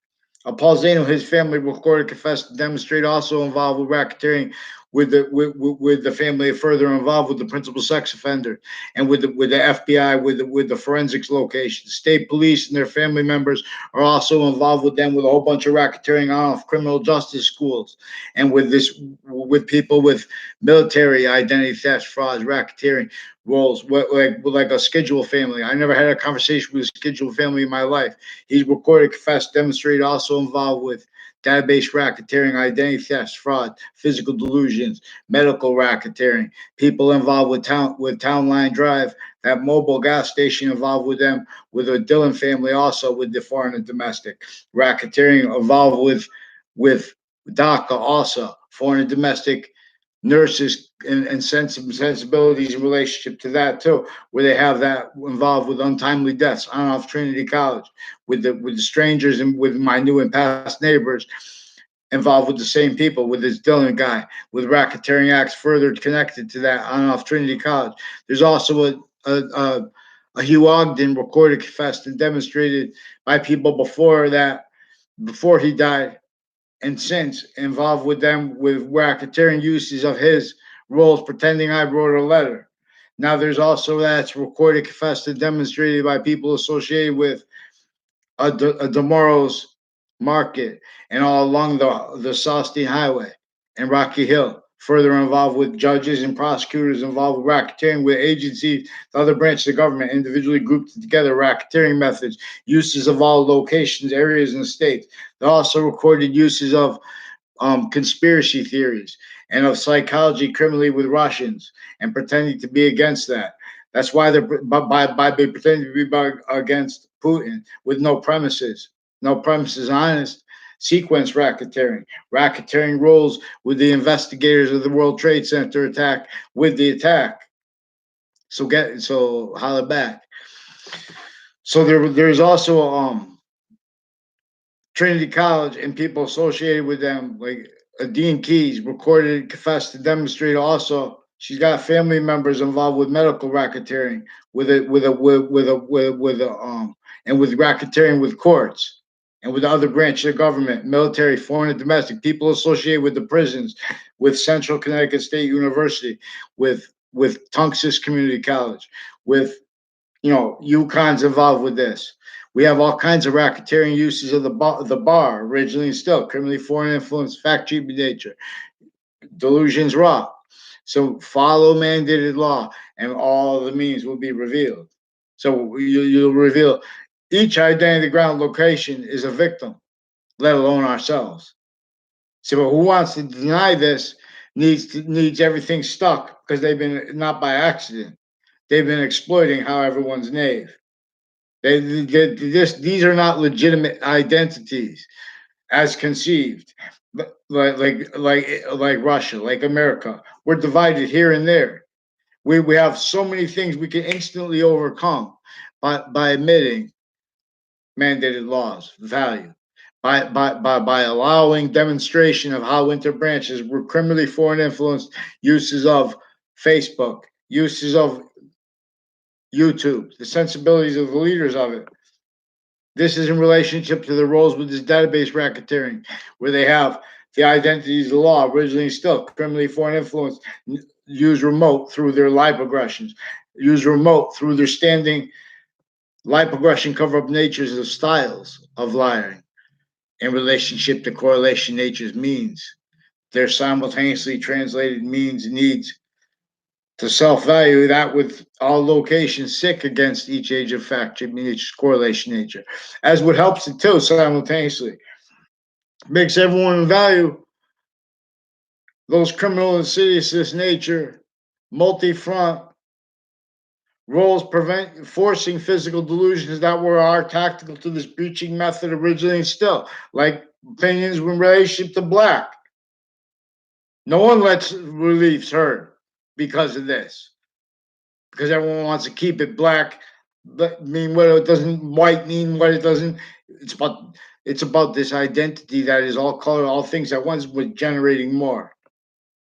Paul Zano, his family recorded, confessed, demonstrate also involved with racketeering with the family further involved with the principal sex offender and with the FBI with the forensics location. State police and their family members are also involved with them with a whole bunch of racketeering off criminal justice schools and with people with military identity theft, frauds, racketeering roles, like a schedule family. I never had a conversation with a schedule family in my life. He's recorded, confessed, demonstrated, also involved with database racketeering, identity thefts, fraud, physical delusions, medical racketeering, people involved with Town Line Drive, that mobile gas station involved with them, with a Dillon family also with the foreign and domestic racketeering involved with DACA also, foreign and domestic nurses and sensibilities in relationship to that too, where they have that involved with untimely deaths on off Trinity College, with the strangers and with my new and past neighbors involved with the same people, with this Dillon guy, with racketeering acts further connected to that on off Trinity College. There's also a Hugh Ogden recorded, confessed, and demonstrated by people before that, before he died, and since involved with them with racketeering uses of his roles, pretending I wrote a letter. Now there's also that's recorded, confessed, and demonstrated by people associated with a Demorros Market and all along the Saustine Highway and Rocky Hill. Further involved with judges and prosecutors involved with racketeering with agencies, the other branches of government, individually grouped together racketeering methods, uses of all locations, areas, and states. They also recorded uses of conspiracy theories and of psychology criminally with Russians and pretending to be against that. That's why they're by pretending to be against Putin with no premises honest. Sequence racketeering, racketeering roles with the investigators of the World Trade Center attack with the attack. So holla back. So there's also Trinity College and people associated with them, like Dean Keys, recorded, confessed, and demonstrated. Also, she's got family members involved with medical racketeering, and with racketeering with courts and with other branches of government, military, foreign, and domestic. People associated with the prisons, with Central Connecticut State University, with Tungus Community College, with UConn's involved with this. We have all kinds of racketeering uses of the bar, originally and still, criminally foreign influence, fact cheating nature, delusions raw. So follow mandated law, and all the means will be revealed. So you'll reveal each identity ground location is a victim, let alone ourselves. So who wants to deny this needs everything stuck because they've been not by accident. They've been exploiting how everyone's knave. These are not legitimate identities as conceived, like Russia, like America. We're divided here and there. We have so many things we can instantly overcome by admitting mandated laws, value, by allowing demonstration of how interbranches were criminally foreign influenced uses of Facebook, uses of YouTube, the sensibilities of the leaders of it. This is in relationship to the roles with this database racketeering, where they have the identities of the law, originally still criminally foreign influence, use remote through their lipoaggressions, use remote through their standing lipoaggression cover up natures of styles of lying in relationship to correlation natures means. They're simultaneously translated means needs to self-value that with all locations sick against each age of fact, each correlation nature, as what helps it too simultaneously. Makes everyone value those criminal insidious nature, multi-front roles prevent forcing physical delusions that were our tactical to this breaching method originally and still, like opinions in relationship to black. No one lets reliefs heard because of this. Because everyone wants to keep it black, but mean what it doesn't, white mean what it doesn't. It's about this identity that is all color, all things at once, with generating more.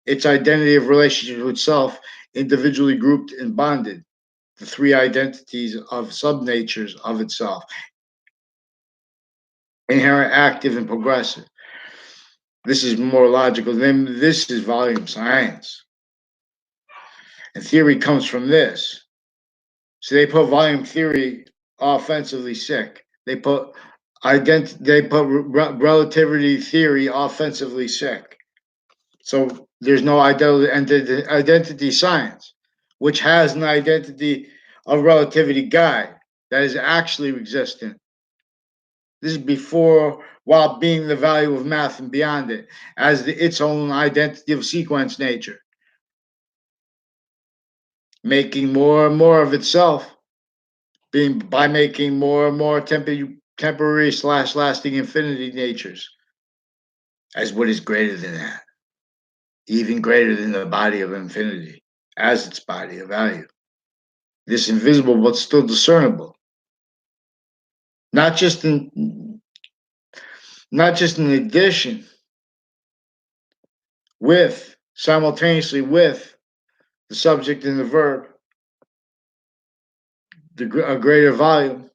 Its identity of relationship with self, individually grouped and bonded. The three identities of subnatures of itself, inherent, active, and progressive. This is more logical. Then this is volume science. And theory comes from this. So they put volume theory offensively sick. They put relativity theory offensively sick. So there's no identity science, which has an identity of relativity guide that is actually existent. This is before, while being the value of math and beyond it, as its own identity of sequence nature, making more and more of itself being by making more and more temporary slash lasting infinity natures as what is greater than that. even greater than the body of infinity, as its body of value. This invisible but still discernible, not just in not just in addition with simultaneously with the subject and the verb, a greater volume,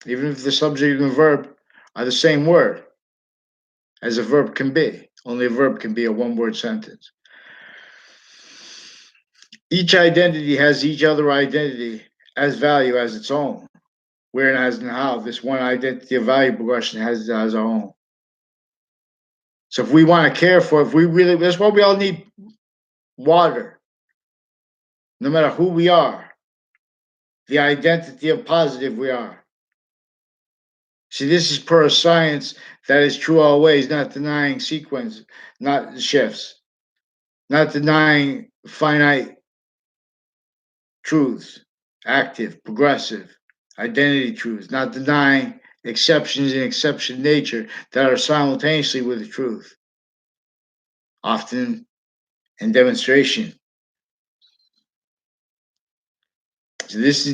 even if the subject and the verb are the same word as a verb can be. Only a verb can be a one-word sentence. Each identity has each other identity as value as its own, where and as and how this one identity of value progression has our own. So if we want to care for, if we really, that's why we all need water, no matter who we are, the identity of positive we are. See, this is per science that is true always, not denying sequence, not shifts, not denying finite truths, active, progressive, identity truths, not denying exceptions and exception nature that are simultaneously with the truth, often in demonstration. So this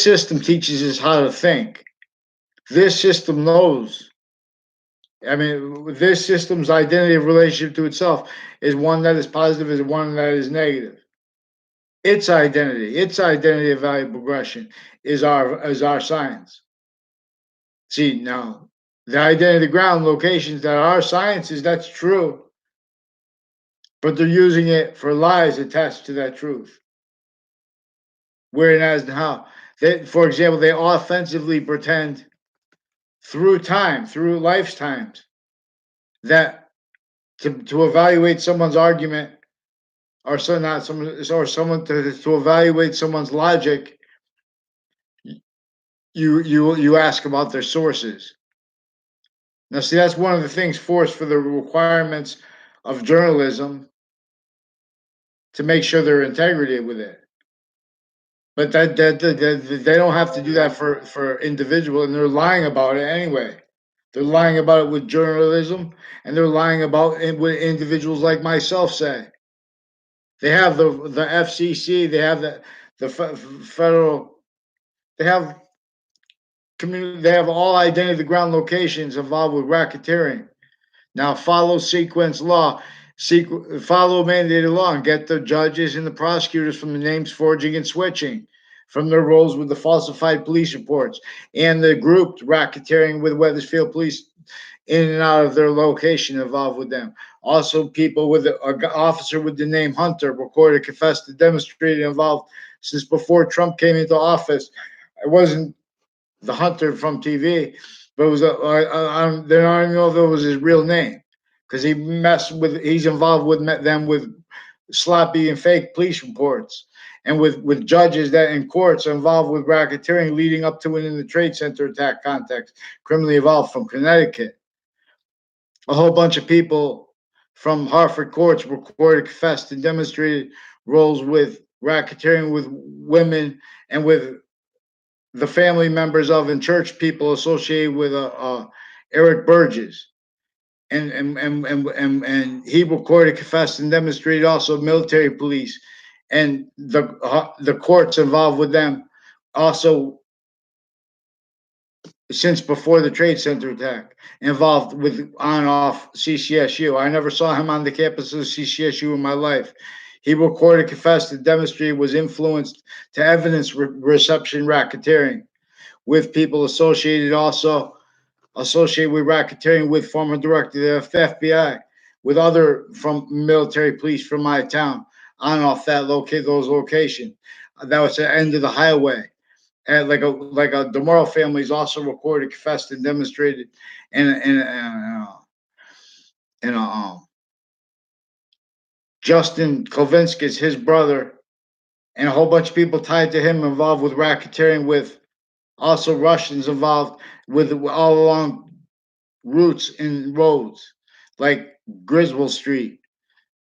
system teaches us how to think. This system knows. I mean, this system's identity of relationship to itself is one that is positive, is one that is negative. Its identity of value progression is our science. See, now the identity of the ground locations that are sciences, that's true, but they're using it for lies attached to that truth. Where and as and how. For example, they offensively pretend through time, through lifetimes, that to evaluate someone's argument or so not someone or someone to evaluate someone's logic, you ask about their sources. Now, see, that's one of the things forced for the requirements of journalism to make sure their integrity with it. But that they don't have to do that for individual, and they're lying about it anyway. They're lying about it with journalism, and they're lying about it with individuals like myself say. They have the FCC, they have the federal, they have they have all identity of the ground locations involved with racketeering. Now follow sequence law, follow mandated law, and get the judges and the prosecutors from the names forging and switching, from their roles with the falsified police reports, and the grouped racketeering with Weathersfield Police in and out of their location involved with them. Also, people with an officer with the name Hunter recorded, confessed, and demonstrated involved since before Trump came into office. It wasn't the Hunter from TV, but it was they don't even know if it was his real name because he's involved with them with sloppy and fake police reports and with judges that in courts are involved with racketeering leading up to and in the Trade Center attack context, criminally involved from Connecticut. A whole bunch of people from Hartford courts recorded, confessed, and demonstrated roles with racketeering with women and with the family members of and church people associated with Eric Burgess. And he recorded, confessed, and demonstrated also military police and the courts involved with them also since before the Trade Center attack, involved with on off CCSU. I never saw him on the campus of CCSU in my life. He recorded, confessed, and demonstrated was influenced to evidence reception racketeering with people associated with racketeering with former director of the FBI, with other from military police from my town on and off those locations. That was the end of the highway. And like a DeMoro family is also recorded, confessed, and demonstrated in a Justin Kovinskis, his brother, and a whole bunch of people tied to him involved with racketeering, with also Russians involved with all along routes in roads like Griswold Street.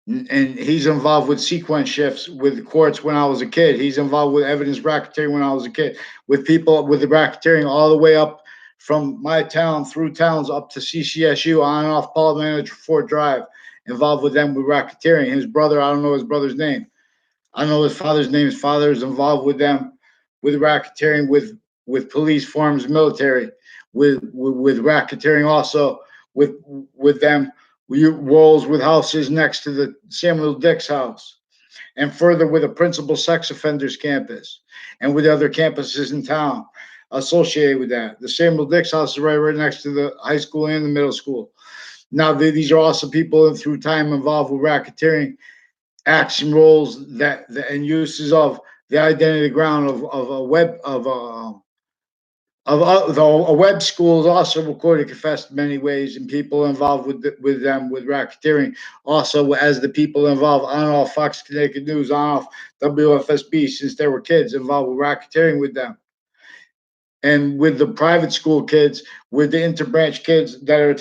And he's involved with sequence shifts with the courts when I was a kid. He's involved with evidence racketeering when I was a kid, with people with the racketeering all the way up from my town through towns up to CCSU on and off Paul Manager Fort Drive, involved with them with racketeering. His brother, I don't know his brother's name. I know his father's name. His father is involved with them, with racketeering, with police forms, military, with racketeering also with them. Rolls with houses next to the Samuel Dix house, and further with a principal sex offenders campus, and with other campuses in town associated with that. The Samuel Dix house is right next to the high school and the middle school. Now, these are also people through time involved with racketeering acts and roles and uses of the identity ground of a web of a web school is also recorded confessed in many ways, and people involved with them with racketeering also as the people involved on and off Fox Connecticut News, on and off WFSB since they were kids involved with racketeering with them, and with the private school kids, with the interbranch kids that are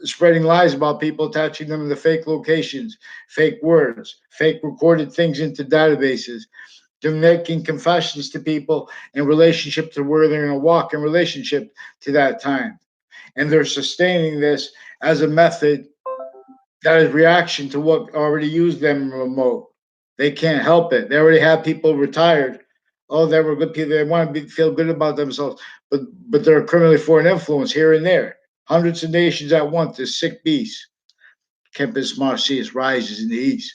spreading lies about people, attaching them to fake locations, fake words, fake recorded things into databases. They're making confessions to people in relationship to where they're going to walk in relationship to that time. And they're sustaining this as a method that is reaction to what already used them remote. They can't help it. They already have people retired. Oh, they were good people. They want to feel good about themselves, but they're criminally foreign influence here and there. Hundreds of nations at once. This sick beast. Campus Marcius rises in the east.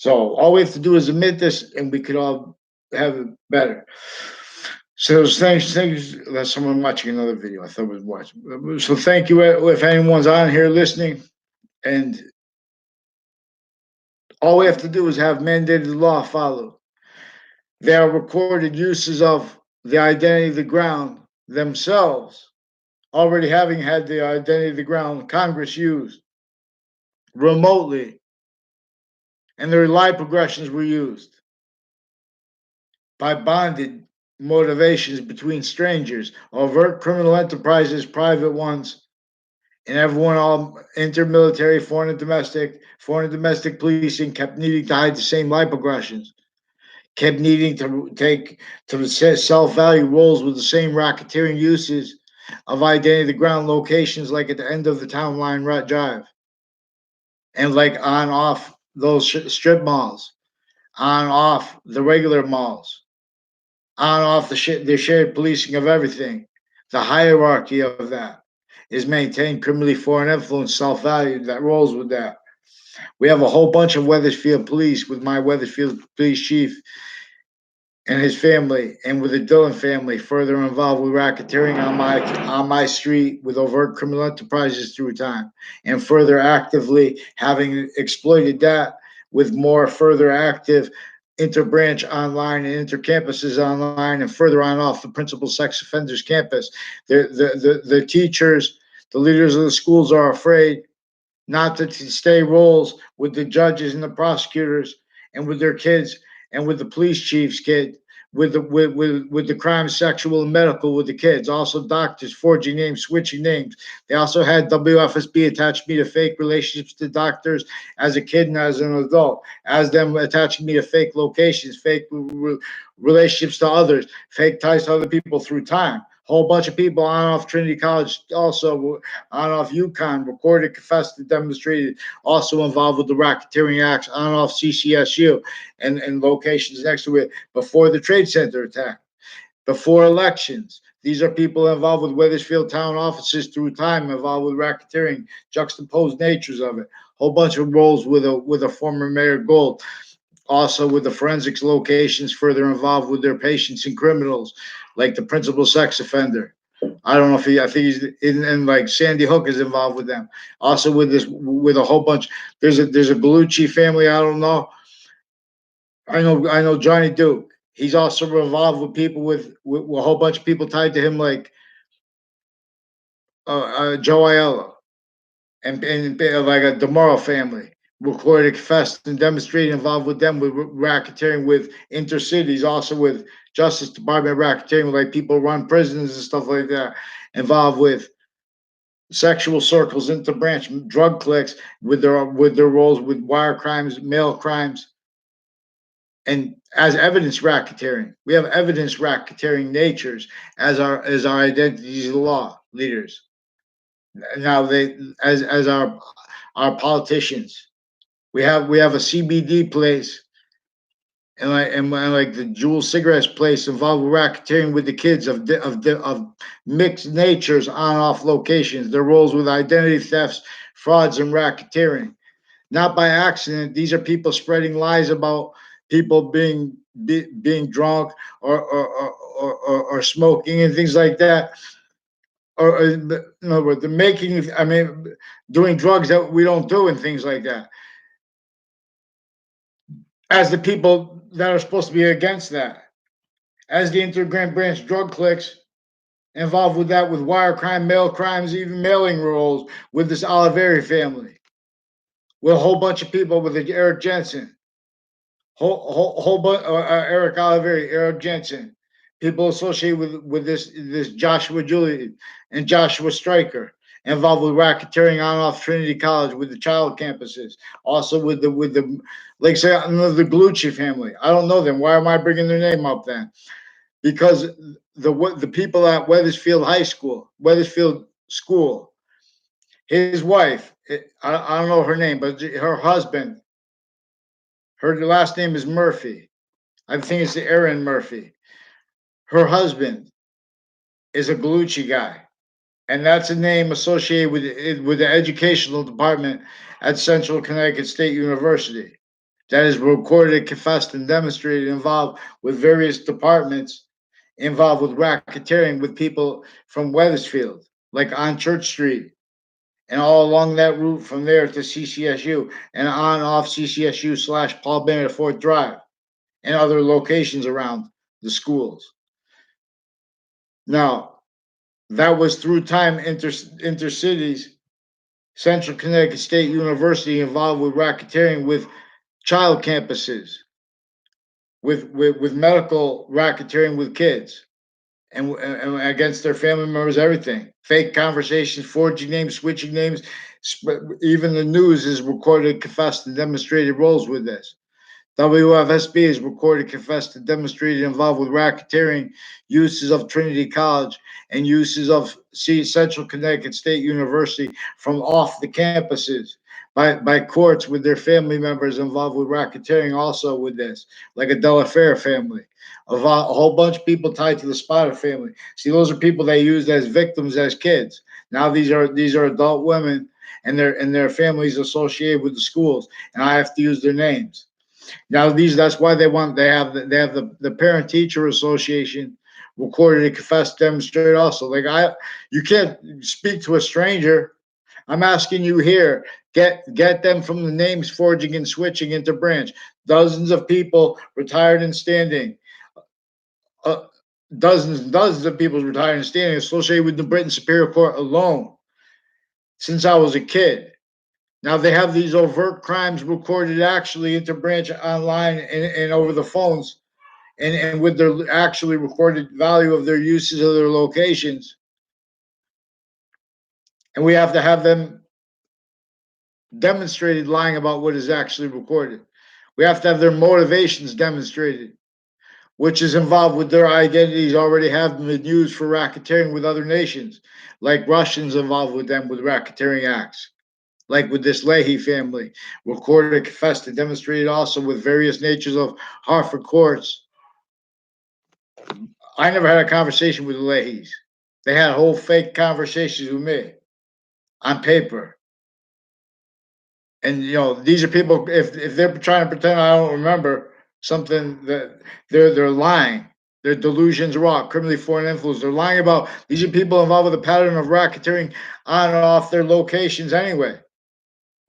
So all we have to do is admit this, and we could all have it better. So thanks. That's someone watching another video. I thought I was watching. So thank you if anyone's on here listening, and all we have to do is have mandated law followed. There are recorded uses of the identity of the ground themselves, already having had the identity of the ground Congress used remotely, and their lie progressions were used by bonded motivations between strangers, overt criminal enterprises, private ones, and everyone, all intermilitary, foreign and domestic policing kept needing to hide the same lie progressions, kept needing to take to self-value roles with the same racketeering uses of identity the ground locations, like at the end of the town line drive, and like on off those strip malls, on off the regular malls, on off the shared policing of everything. The hierarchy of that is maintained criminally foreign influence, self-value that rolls with that. We have a whole bunch of Weathersfield police with my Weathersfield police chief and his family, and with the Dillon family, further involved with racketeering on my street with overt criminal enterprises through time, and further actively having exploited that with more further active interbranch online and intercampuses online, and further on off the principal sex offenders campus. The teachers, the leaders of the schools are afraid not to stay roles with the judges and the prosecutors and with their kids and with the police chief's kid, with the crime, sexual and medical with the kids. Also doctors forging names, switching names. They also had WFSB attach me to fake relationships to doctors as a kid and as an adult, as them attaching me to fake locations, fake relationships to others, fake ties to other people through time. Whole bunch of people on and off Trinity College, also on and off UConn, recorded, confessed, and demonstrated, also involved with the racketeering acts on and off CCSU and locations next to it before the Trade Center attack, before elections. These are people involved with Weathersfield town offices through time, involved with racketeering, juxtaposed natures of it. Whole bunch of roles with a former Mayor Gold, also with the forensics locations further involved with their patients and criminals, like the principal sex offender. I don't know if I think he's in like Sandy Hook is involved with them. Also with a whole bunch. There's a Bellucci family. I don't know. I know Johnny Duke. He's also involved with people with a whole bunch of people tied to him, like Joe Aiello and like a DeMoro family. Recorded, confessed, and demonstrated involved with them with racketeering with intercities, also with Justice Department racketeering, like people run prisons and stuff like that, involved with sexual circles, interbranch drug cliques with their roles with wire crimes, mail crimes, and as evidence racketeering. We have evidence racketeering natures as our identities law leaders. Now they as our politicians. We have a CBD place and like the Jewel cigarettes place involved with racketeering with the kids of mixed natures on and off locations. Their roles with identity thefts, frauds, and racketeering. Not by accident. These are people spreading lies about people being drunk or smoking and things like that. Or no, the making. I mean, doing drugs that we don't do and things like that. As the people that are supposed to be against that, as the Intergrand Branch drug cliques involved with that, with wire crime, mail crimes, even mailing rolls with this Oliveri family, with a whole bunch of people with Eric Jensen, whole bunch, Eric Oliveri, Eric Jensen, people associated with this Joshua Julian and Joshua Stryker, involved with racketeering on and off Trinity College with the child campuses, also with the like say the Galucci family. I don't know them. Why am I bringing their name up then? Because the people at Weathersfield High School, Weathersfield School, his wife, I don't know her name, but her husband, her last name is Murphy. I think it's Aaron Murphy. Her husband is a Galucci guy, and that's a name associated with the educational department at Central Connecticut State University. That is recorded, confessed, and demonstrated involved with various departments involved with racketeering with people from Weathersfield, like on Church Street, and all along that route from there to CCSU and on off CCSU / Paul Bennett Fort Drive and other locations around the schools. Now, that was through time intercities, Central Connecticut State University involved with racketeering with child campuses, with medical racketeering with kids and against their family members, everything. Fake conversations, forging names, switching names. Even the news is recorded, confessed, and demonstrated roles with this. WFSB is recorded, confessed, and demonstrated involved with racketeering, uses of Trinity College, and uses of Central Connecticut State University from off the campuses by courts with their family members involved with racketeering also with this, like a Delafair family, of a whole bunch of people tied to the Spotter family. See, those are people they used as victims as kids. Now these are adult women and their families associated with the schools, and I have to use their names. Now that's why they have the parent teacher association recorded and confessed, demonstrate also. Like you can't speak to a stranger. I'm asking you here, get them from the names forging and switching into branch. Dozens of people retired and standing. Uh, dozens and dozens of people retired and standing associated with the Britain Superior Court alone since I was a kid. Now they have these overt crimes recorded actually into branch online and over the phones and with their actually recorded value of their uses of their locations. And we have to have them demonstrated lying about what is actually recorded. We have to have their motivations demonstrated, which is involved with their identities already have been used for racketeering with other nations, like Russians involved with them with racketeering acts. Like with this Leahy family, recorded, confessed, and demonstrated also with various natures of Hartford courts. I never had a conversation with the Leahys. They had whole fake conversations with me on paper. And these are people. If they're trying to pretend I don't remember something, that they're lying. Their delusions are raw, criminally foreign influence. They're lying about. These are people involved with a pattern of racketeering on and off their locations anyway.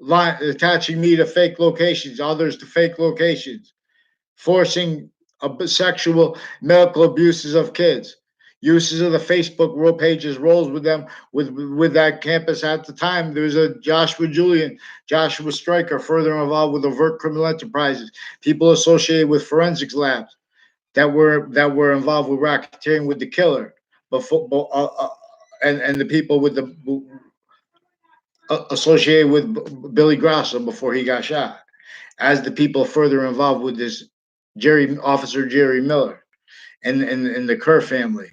Attaching me to fake locations, others to fake locations, forcing sexual medical abuses of kids, uses of the Facebook roll pages, roles with them with that campus at the time. There was a Joshua Julian, Joshua Stryker, further involved with overt criminal enterprises, people associated with forensics labs that were involved with racketeering with the killer, before, and the people with the associated with Billy Grasso before he got shot, as the people further involved with this Officer Jerry Miller, and the Kerr family.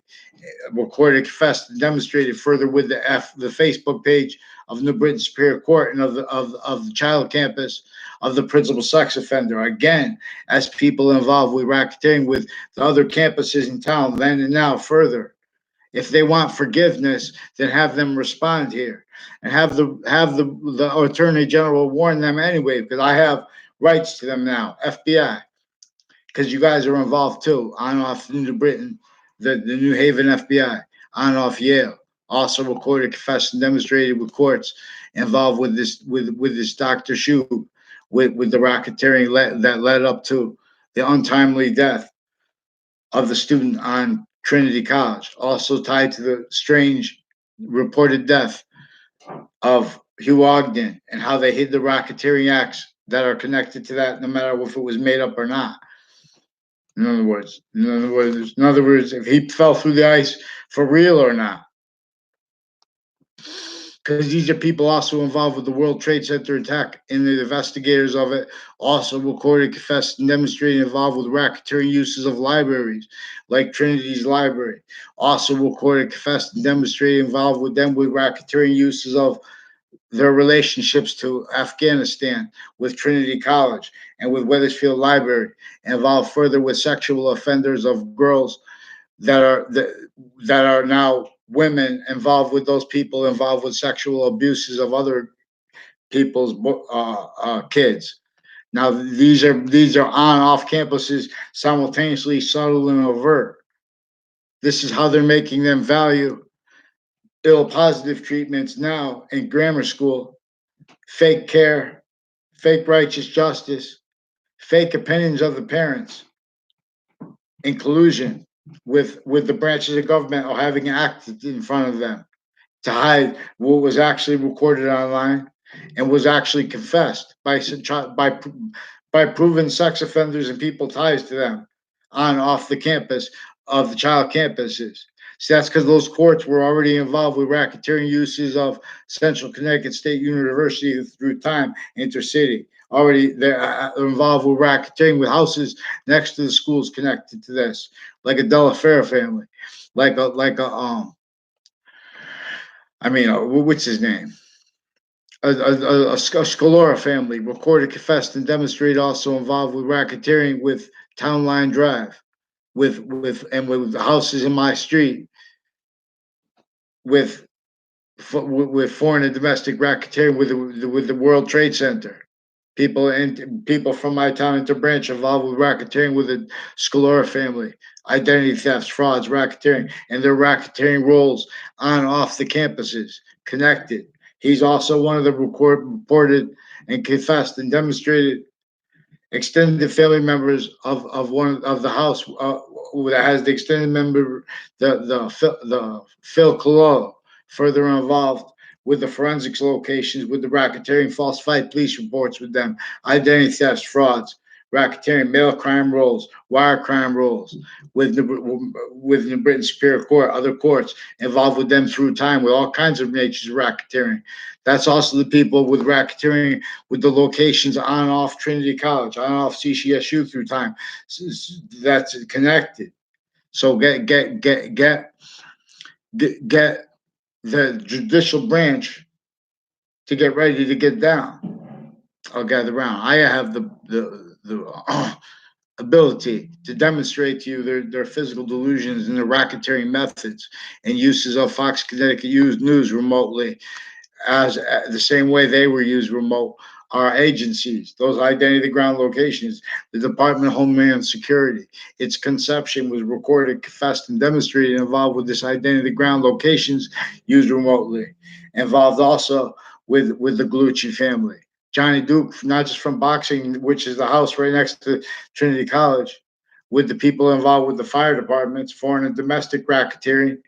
Recorded, confessed, and demonstrated further with the Facebook page of New Britain Superior Court and of the child campus of the principal sex offender. Again, as people involved with racketeering with the other campuses in town, then and now further. If they want forgiveness, then have them respond here, and have the attorney general warn them anyway, because I have rights to them now. FBI, because you guys are involved too, on and off New Britain, the New Haven FBI, on and off Yale. Also recorded, confessed, and demonstrated with courts involved with this Dr. Shube, with the racketeering that led up to the untimely death of the student on Trinity College. Also tied to the strange reported death of Hugh Ogden, and how they hid the racketeering acts that are connected to that, no matter if it was made up or not. In other words, if he fell through the ice for real or not. Because these are people also involved with the World Trade Center attack, and the investigators of it also recorded, confessed, and demonstrated involved with racketeering uses of libraries, like Trinity's library. Also recorded, confessed, and demonstrated involved with them with racketeering uses of their relationships to Afghanistan with Trinity College and with Wethersfield Library, involved further with sexual offenders of girls that are now women, involved with those people involved with sexual abuses of other people's kids. Now these are on off campuses simultaneously, subtle and overt. This is how they're making them value ill positive treatments now in grammar school, fake care, fake righteous justice, fake opinions of the parents, in collusion with the branches of government or having acted in front of them to hide what was actually recorded online and was actually confessed by proven sex offenders and people ties to them on off the campus of the child campuses. See, that's because those courts were already involved with racketeering uses of Central Connecticut State University through time, intercity. Already they're involved with racketeering with houses next to the schools connected to this, like a Delafair family, what's his name? A Scalora family, recorded, confessed, and demonstrated also involved with racketeering with Town Line Drive, with the houses in my street, with with foreign and domestic racketeering with the World Trade Center. People from my town interbranch involved with racketeering with the Scalora family, identity thefts, frauds, racketeering, and their racketeering roles on and off the campuses connected. He's also one of the reported and confessed and demonstrated extended family members of one of the house that has the extended member, the Phil Cololo, further involved with the forensics locations, with the racketeering, falsified police reports with them, identity thefts, frauds, racketeering, mail crime rolls, wire crime rolls, with the Britain Superior Court, other courts involved with them through time, with all kinds of natures of racketeering. That's also the people with racketeering with the locations on and off Trinity College, on and off CCSU through time. That's connected. So get the judicial branch to get ready to get down. I'll gather around. I have the ability to demonstrate to you their physical delusions and their racketeering methods and uses of Fox Connecticut News remotely, as the same way they were used remote. Our agencies, those identity ground locations, the Department of Homeland Security, its conception was recorded, confessed, and demonstrated involved with this identity ground locations used remotely. Involved also with the Gallucci family. Johnny Duke, not just from boxing, which is the house right next to Trinity College, with the people involved with the fire departments, foreign and domestic racketeering.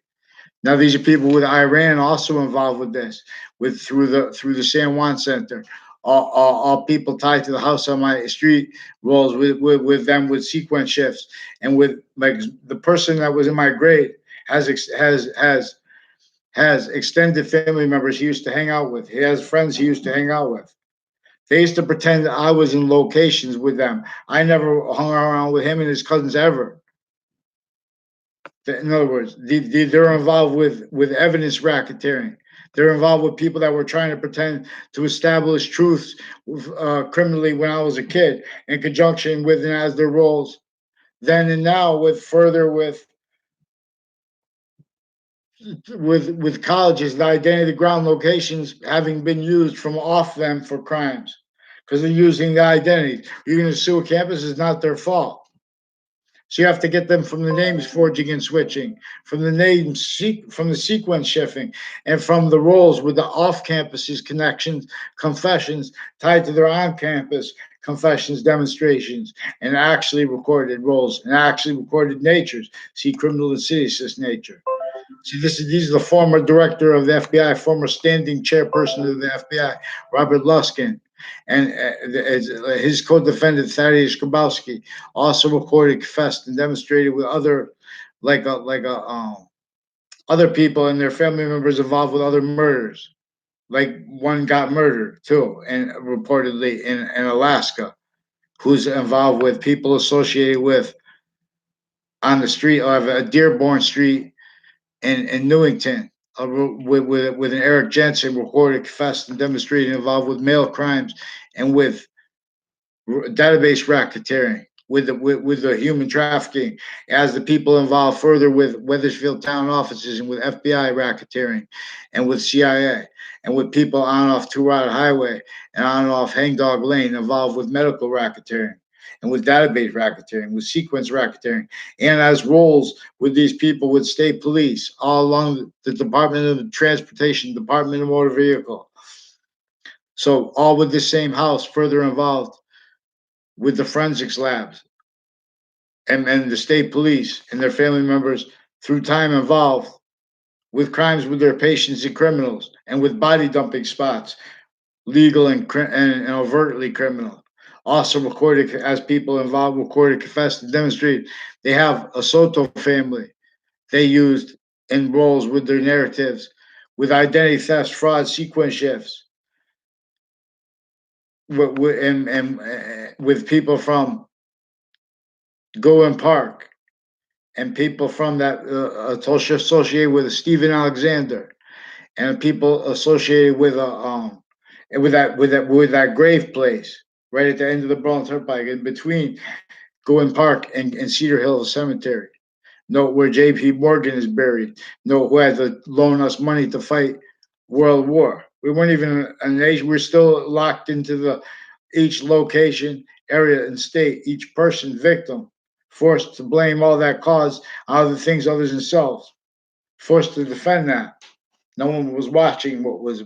Now these are people with Iran also involved with this, through the San Juan Center. All people tied to the house on my street rolls with them with sequence shifts, and with like the person that was in my grade has extended family members he used to hang out with. He has friends he used to hang out with. They used to pretend that I was in locations with them. I never hung around with him and his cousins ever. In other words, they're involved with evidence racketeering. They're involved with people that were trying to pretend to establish truths criminally when I was a kid, in conjunction with and as their roles then and now, with further with colleges, the identity ground locations having been used from off them for crimes because they're using the identity. You're going to sue a campus, is not their fault. So you have to get them from the names forging and switching, from the names, from the sequence shifting, and from the roles with the off-campuses connections, confessions tied to their on-campus confessions, demonstrations, and actually recorded roles and actually recorded natures. See, criminal insidious nature. See, these are the former director of the FBI, former standing chairperson of the FBI, Robert Luskin, and his co-defendant Thaddeus Grabowski also recorded, confessed, and demonstrated with other other people and their family members involved with other murders. Like one got murdered too, and reportedly in Alaska, who's involved with people associated with on the street of Dearborn Street in Newington, with an Eric Jensen recorded, confessed, and demonstrated involved with mail crimes and with database racketeering, with the human trafficking, as the people involved further with Wethersfield town offices and with FBI racketeering, and with CIA, and with people on and off Two Rod Highway and on and off Hangdog Lane involved with medical racketeering. And with database racketeering, with sequence racketeering, and as roles with these people with state police all along the Department of Transportation, Department of Motor Vehicle. So all with the same house, further involved with the forensics labs and the state police and their family members through time involved with crimes with their patients and criminals and with body dumping spots, legal and overtly criminal. Also recorded as people involved, recorded, confessed, and demonstrated. They have a Soto family they used in roles with their narratives, with identity thefts, fraud, sequence shifts, with people from Goen Park and people from that associated with Stephen Alexander and people associated with that grave place right at the end of the Bronx Turnpike in between Goen Park and Cedar Hill Cemetery. Know where J.P. Morgan is buried. Know who had to loan us money to fight World War. We weren't even an age. We're still locked into the each location, area, and state. Each person, victim, forced to blame all that cause on other things other than selves. Forced to defend that. No one was watching what was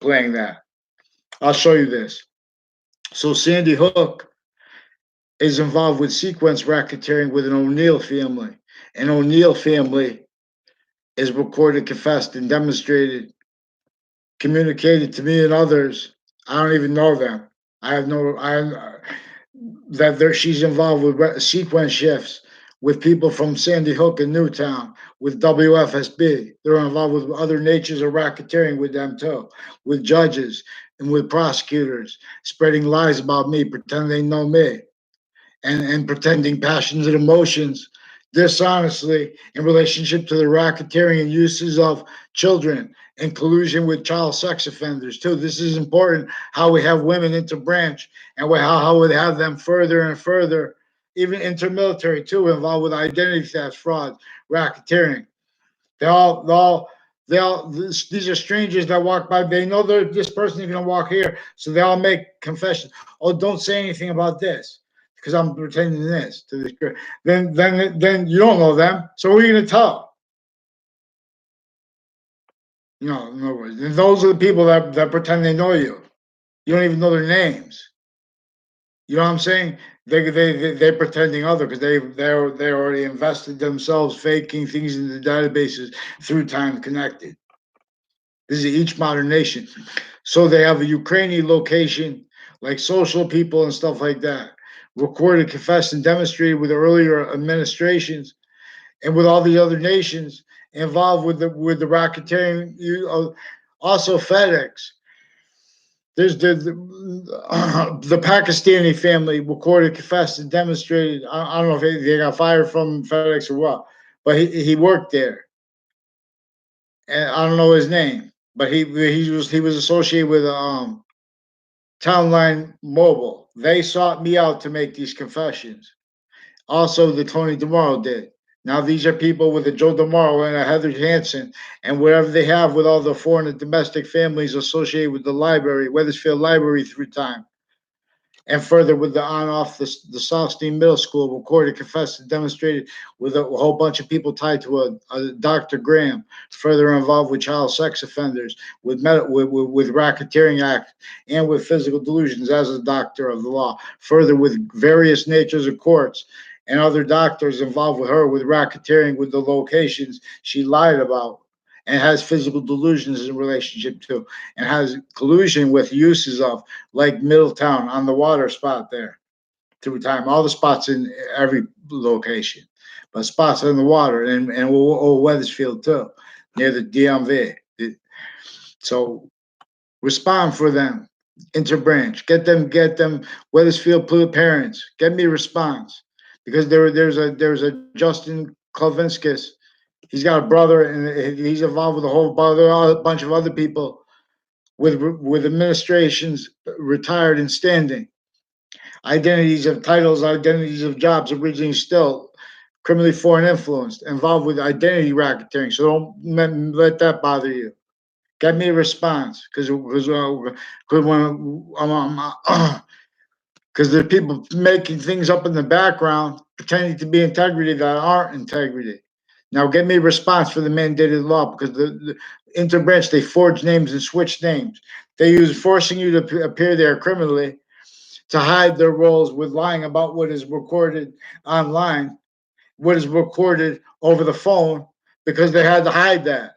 playing that. I'll show you this. So Sandy Hook is involved with sequence racketeering with an O'Neill family. An O'Neill family is recorded, confessed, and demonstrated, communicated to me and others. I don't even know them. I have no. That there she's involved with sequence shifts with people from Sandy Hook and Newtown, with WFSB. They're involved with other natures of racketeering with them too, with judges and with prosecutors, spreading lies about me, pretending they know me, and pretending passions and emotions dishonestly in relationship to the racketeering and uses of children in collusion with child sex offenders too. This is important, how we have women into branch and how we have them further and further, even intermilitary too, involved with identity theft, fraud, racketeering. They all these are strangers that walk by. They know this person is going to walk here, so they all make confessions. Oh, don't say anything about this because I'm pretending this to this girl. Then you don't know them. So who are you going to tell? No worries. And those are the people that pretend they know you. You don't even know their names. You know what I'm saying? They're pretending other because they already invested themselves faking things in the databases through time connected. This is each modern nation. So they have a Ukrainian location, like social people and stuff like that, recorded, confessed, and demonstrated with earlier administrations and with all the other nations involved with the racketeering. Also FedEx. There's the Pakistani family recorded, confessed, and demonstrated. I don't know if they got fired from FedEx or what, but he worked there, and I don't know his name, but he was associated with Townline Mobile. They sought me out to make these confessions. Also, the Tony DeMauro did. Now, these are people with a Joe DeMauro and a Heather Hansen, and whatever they have with all the foreign and domestic families associated with the library, Weathersfield Library, through time. And further, with the on-off the Southstein Middle School, recorded, confessed, and demonstrated with a whole bunch of people tied to a Dr. Graham, further involved with child sex offenders, with racketeering act, and with physical delusions as a doctor of the law. Further, with various natures of courts and other doctors involved with her with racketeering with the locations she lied about, and has physical delusions in relationship to, and has collusion with uses of, like Middletown on the water spot there through time. All the spots in every location, but spots in the water and old Weathersfield too, near the DMV. So respond for them. Interbranch. Get them Weathersfield parents. Get me a response. Because there's a Justin Klavinskis. He's got a brother, and he's involved with a whole bunch of other people with administrations retired and standing, identities of titles, identities of jobs, originally still criminally foreign influenced, involved with identity racketeering. So don't let that bother you. Get me a response, because when because there are people making things up in the background, pretending to be integrity that aren't integrity. Now, get me a response for the mandated law, because the interbranch, they forge names and switch names. They use forcing you to appear there criminally to hide their roles with lying about what is recorded online, what is recorded over the phone, because they had to hide that.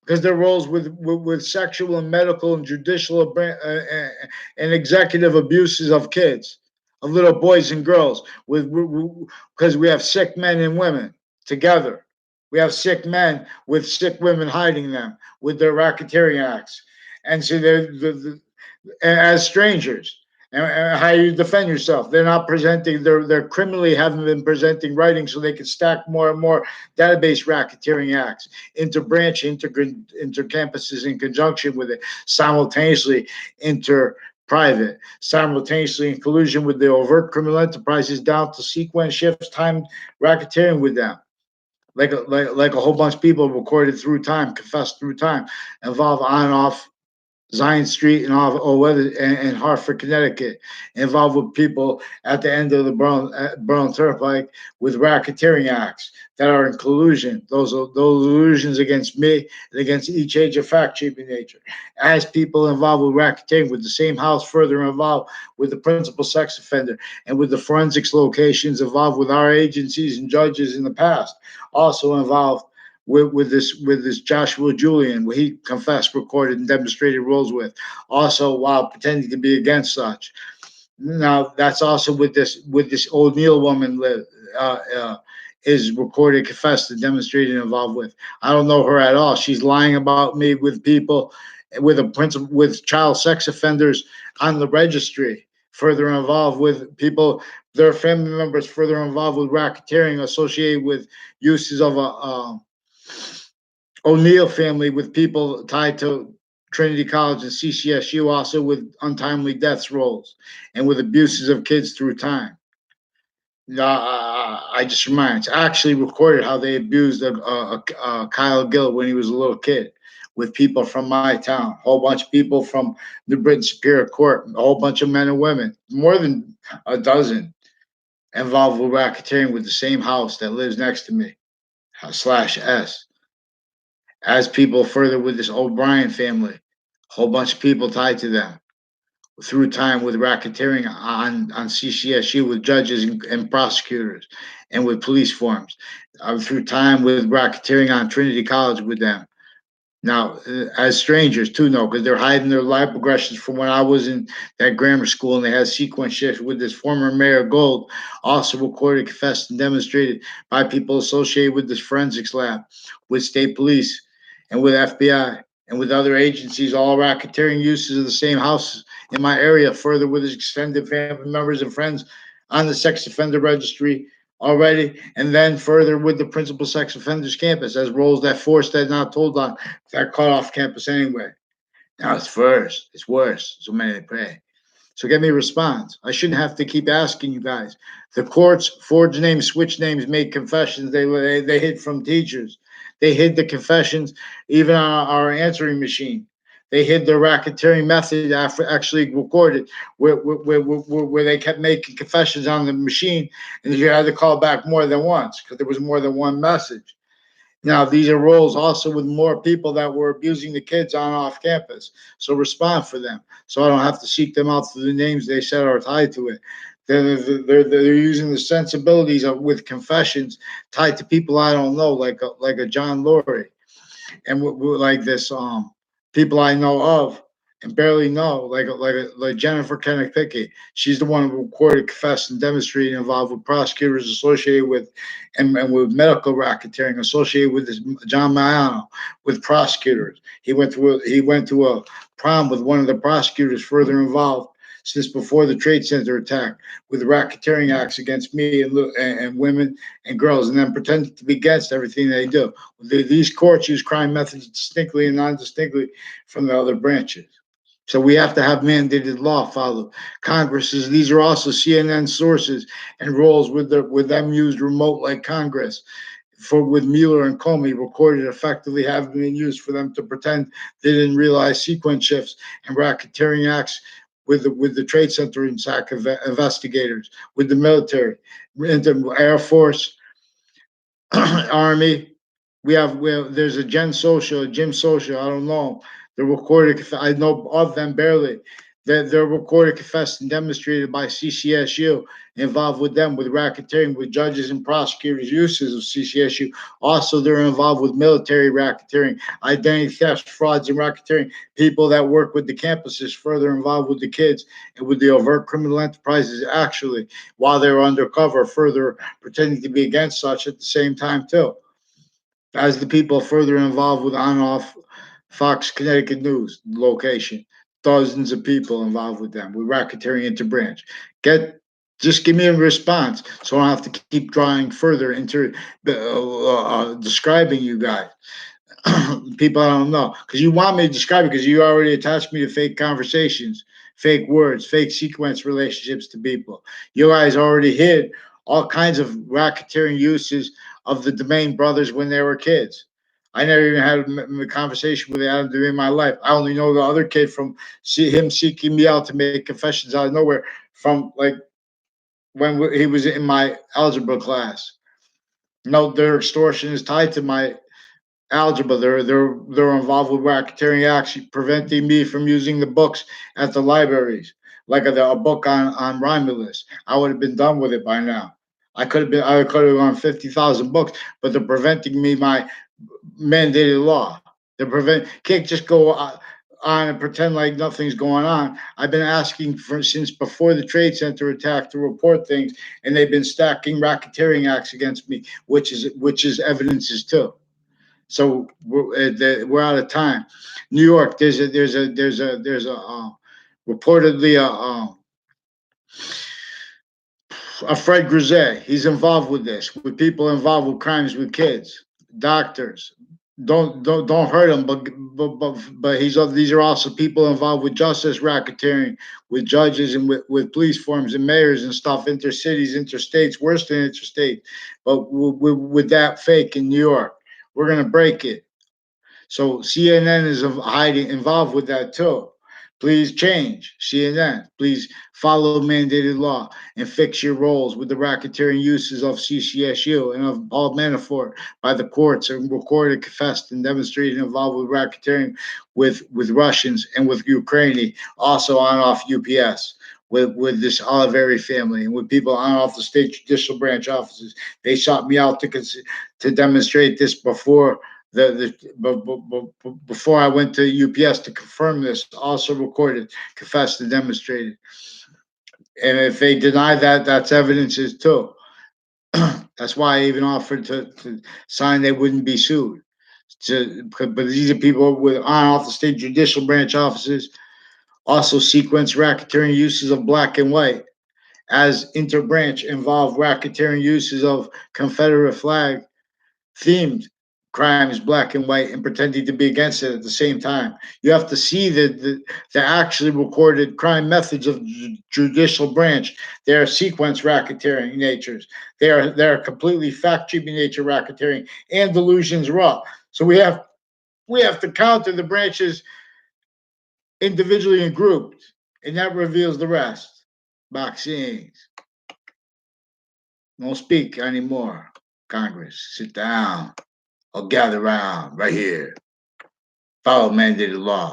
Because their roles with sexual and medical and judicial and executive abuses of kids, of little boys and girls, because we have sick men and women together. We have sick men with sick women hiding them with their racketeering acts, and so as strangers. And how you defend yourself? They're not presenting. They're criminally haven't been presenting writing so they can stack more and more database racketeering acts inter campuses in conjunction with it, simultaneously inter private, simultaneously in collusion with the overt criminal enterprises, down to sequence shifts, time racketeering with them. Like a whole bunch of people recorded through time, confessed through time, involved on and off Zion Street and off and Hartford, Connecticut, involved with people at the end of the Brown Turnpike with racketeering acts that are in collusion. Those illusions against me and against each age of fact shaping nature. As people involved with racketeering with the same house, further involved with the principal sex offender and with the forensics locations involved with our agencies and judges in the past, also involved with this Joshua Julian, where he confessed, recorded, and demonstrated roles with, also while pretending to be against such. Now that's also with this O'Neill woman is recorded, confessed, and demonstrated involved with. I don't know her at all. She's lying about me with people, with a principal, with child sex offenders on the registry. Further involved with people, their family members, further involved with racketeering associated with uses of a O'Neill family with people tied to Trinity College and CCSU, also with untimely deaths rolls and with abuses of kids through time. I just remind, it's actually recorded how they abused Kyle Gill when he was a little kid with people from my town, a whole bunch of people from the Britain Superior Court, a whole bunch of men and women, more than a dozen, involved with racketeering with the same house that lives next to me, slash S. As people further with this O'Brien family, a whole bunch of people tied to them through time with racketeering on CCSU with judges and prosecutors and with police forms, through time with racketeering on Trinity College with them. Now, as strangers too, no, because they're hiding their life progressions from when I was in that grammar school, and they had sequence shifts with this former Mayor Gold, also recorded, confessed, and demonstrated by people associated with this forensics lab, with state police, and with FBI. and with other agencies, all racketeering uses of the same house in my area, further with his extended family members and friends on the sex offender registry already, and then further with the principal sex offenders campus as roles that force that not told on that cut off campus anyway. Now it's first, it's worse. So many pray. So get me a response. I shouldn't have to keep asking you guys. The courts forged names, switched names, made confessions. They hid from teachers. They hid the confessions even on our answering machine. They hid the racketeering method after actually recorded, where they kept making confessions on the machine, and you had to call back more than once because there was more than one message. Now, these are roles also with more people that were abusing the kids on off campus. So respond for them. So I don't have to seek them out through the names they said are tied to it. They're using the sensibilities of with confessions tied to people I don't know, like a John Laurie and like this people I know of and barely know, like Jennifer Connecticut. She's the one who recorded, confessed, and demonstrated involved with prosecutors associated with and with medical racketeering associated with this John Mariano with prosecutors. He went to a prom with one of the prosecutors further involved since before the Trade Center attack with racketeering acts against me and women and girls, and then pretended to be against everything they do. These courts use crime methods distinctly and non-distinctly from the other branches. So we have to have mandated law followed. Congresses, these are also CNN sources and roles with them used remote like Congress. For with Mueller and Comey recorded effectively have been used for them to pretend they didn't realize sequence shifts and racketeering acts with the Trade Center and SAC investigators, with the military, the Air Force, Army. We have there's a Jim Social. I don't know. They're recorded. I know of them barely. They're recorded, confessed, and demonstrated by CCSU. Involved with them with racketeering, with judges and prosecutors' uses of CCSU. Also, they're involved with military racketeering, identity theft, frauds, and racketeering. People that work with the campuses, further involved with the kids and with the overt criminal enterprises. Actually, while they're undercover, further pretending to be against such at the same time too as the people further involved with on off Fox Connecticut News location. Dozens of people involved with them with racketeering interbranch. Get just give me a response so I don't have to keep drawing further into describing you guys. People I don't know because you want me to describe it because you already attached me to fake conversations, fake words, fake sequence relationships to people. You guys already hid all kinds of racketeering uses of the Domain brothers when they were kids. I never even had a conversation with Adam during my life. I only know the other kid from him seeking me out to make confessions out of nowhere from like when he was in my algebra class. No, their extortion is tied to my algebra. They're involved with racketeering acts, preventing me from using the books at the libraries, like a book on Romulus. I would have been done with it by now. I could have gone 50,000 books, but they're preventing me my mandated law. They can't just go on and pretend like nothing's going on. I've been asking for since before the Trade Center attack to report things, and they've been stacking racketeering acts against me, which is evidences too. So we're out of time. New York, there's a reportedly a Fred Grisette. He's involved with this, with people involved with crimes with kids, doctors. Don't hurt him, but these are also people involved with justice racketeering, with judges and with police forms and mayors and stuff, intercities, interstates, worse than interstate. But with that fake in New York, we're gonna break it. So CNN is hiding involved with that too. Please change CNN. Please follow mandated law and fix your roles with the racketeering uses of CCSU and of Paul Manafort by the courts and recorded, confessed, and demonstrated involved with racketeering with Russians and with Ukraine, also on off UPS. With this Oliveri family and with people on off the state judicial branch offices, they sought me out to demonstrate this before I went to UPS to confirm this, also recorded, confessed, and demonstrated. And if they deny that, that's evidences too. That's why I even offered to sign they wouldn't be sued. But these are people with on off the state judicial branch offices. Also sequence racketeering uses of black and white as interbranch involve racketeering uses of Confederate flag themed crimes, black and white, and pretending to be against it at the same time. You have to see the actually recorded crime methods of the judicial branch. They are sequence racketeering natures. They are completely fact cheaping nature racketeering and delusions raw. So we have to counter the branches individually and grouped, and that reveals the rest. Vaccines. Don't speak anymore. Congress, sit down or gather around right here. Follow mandated law.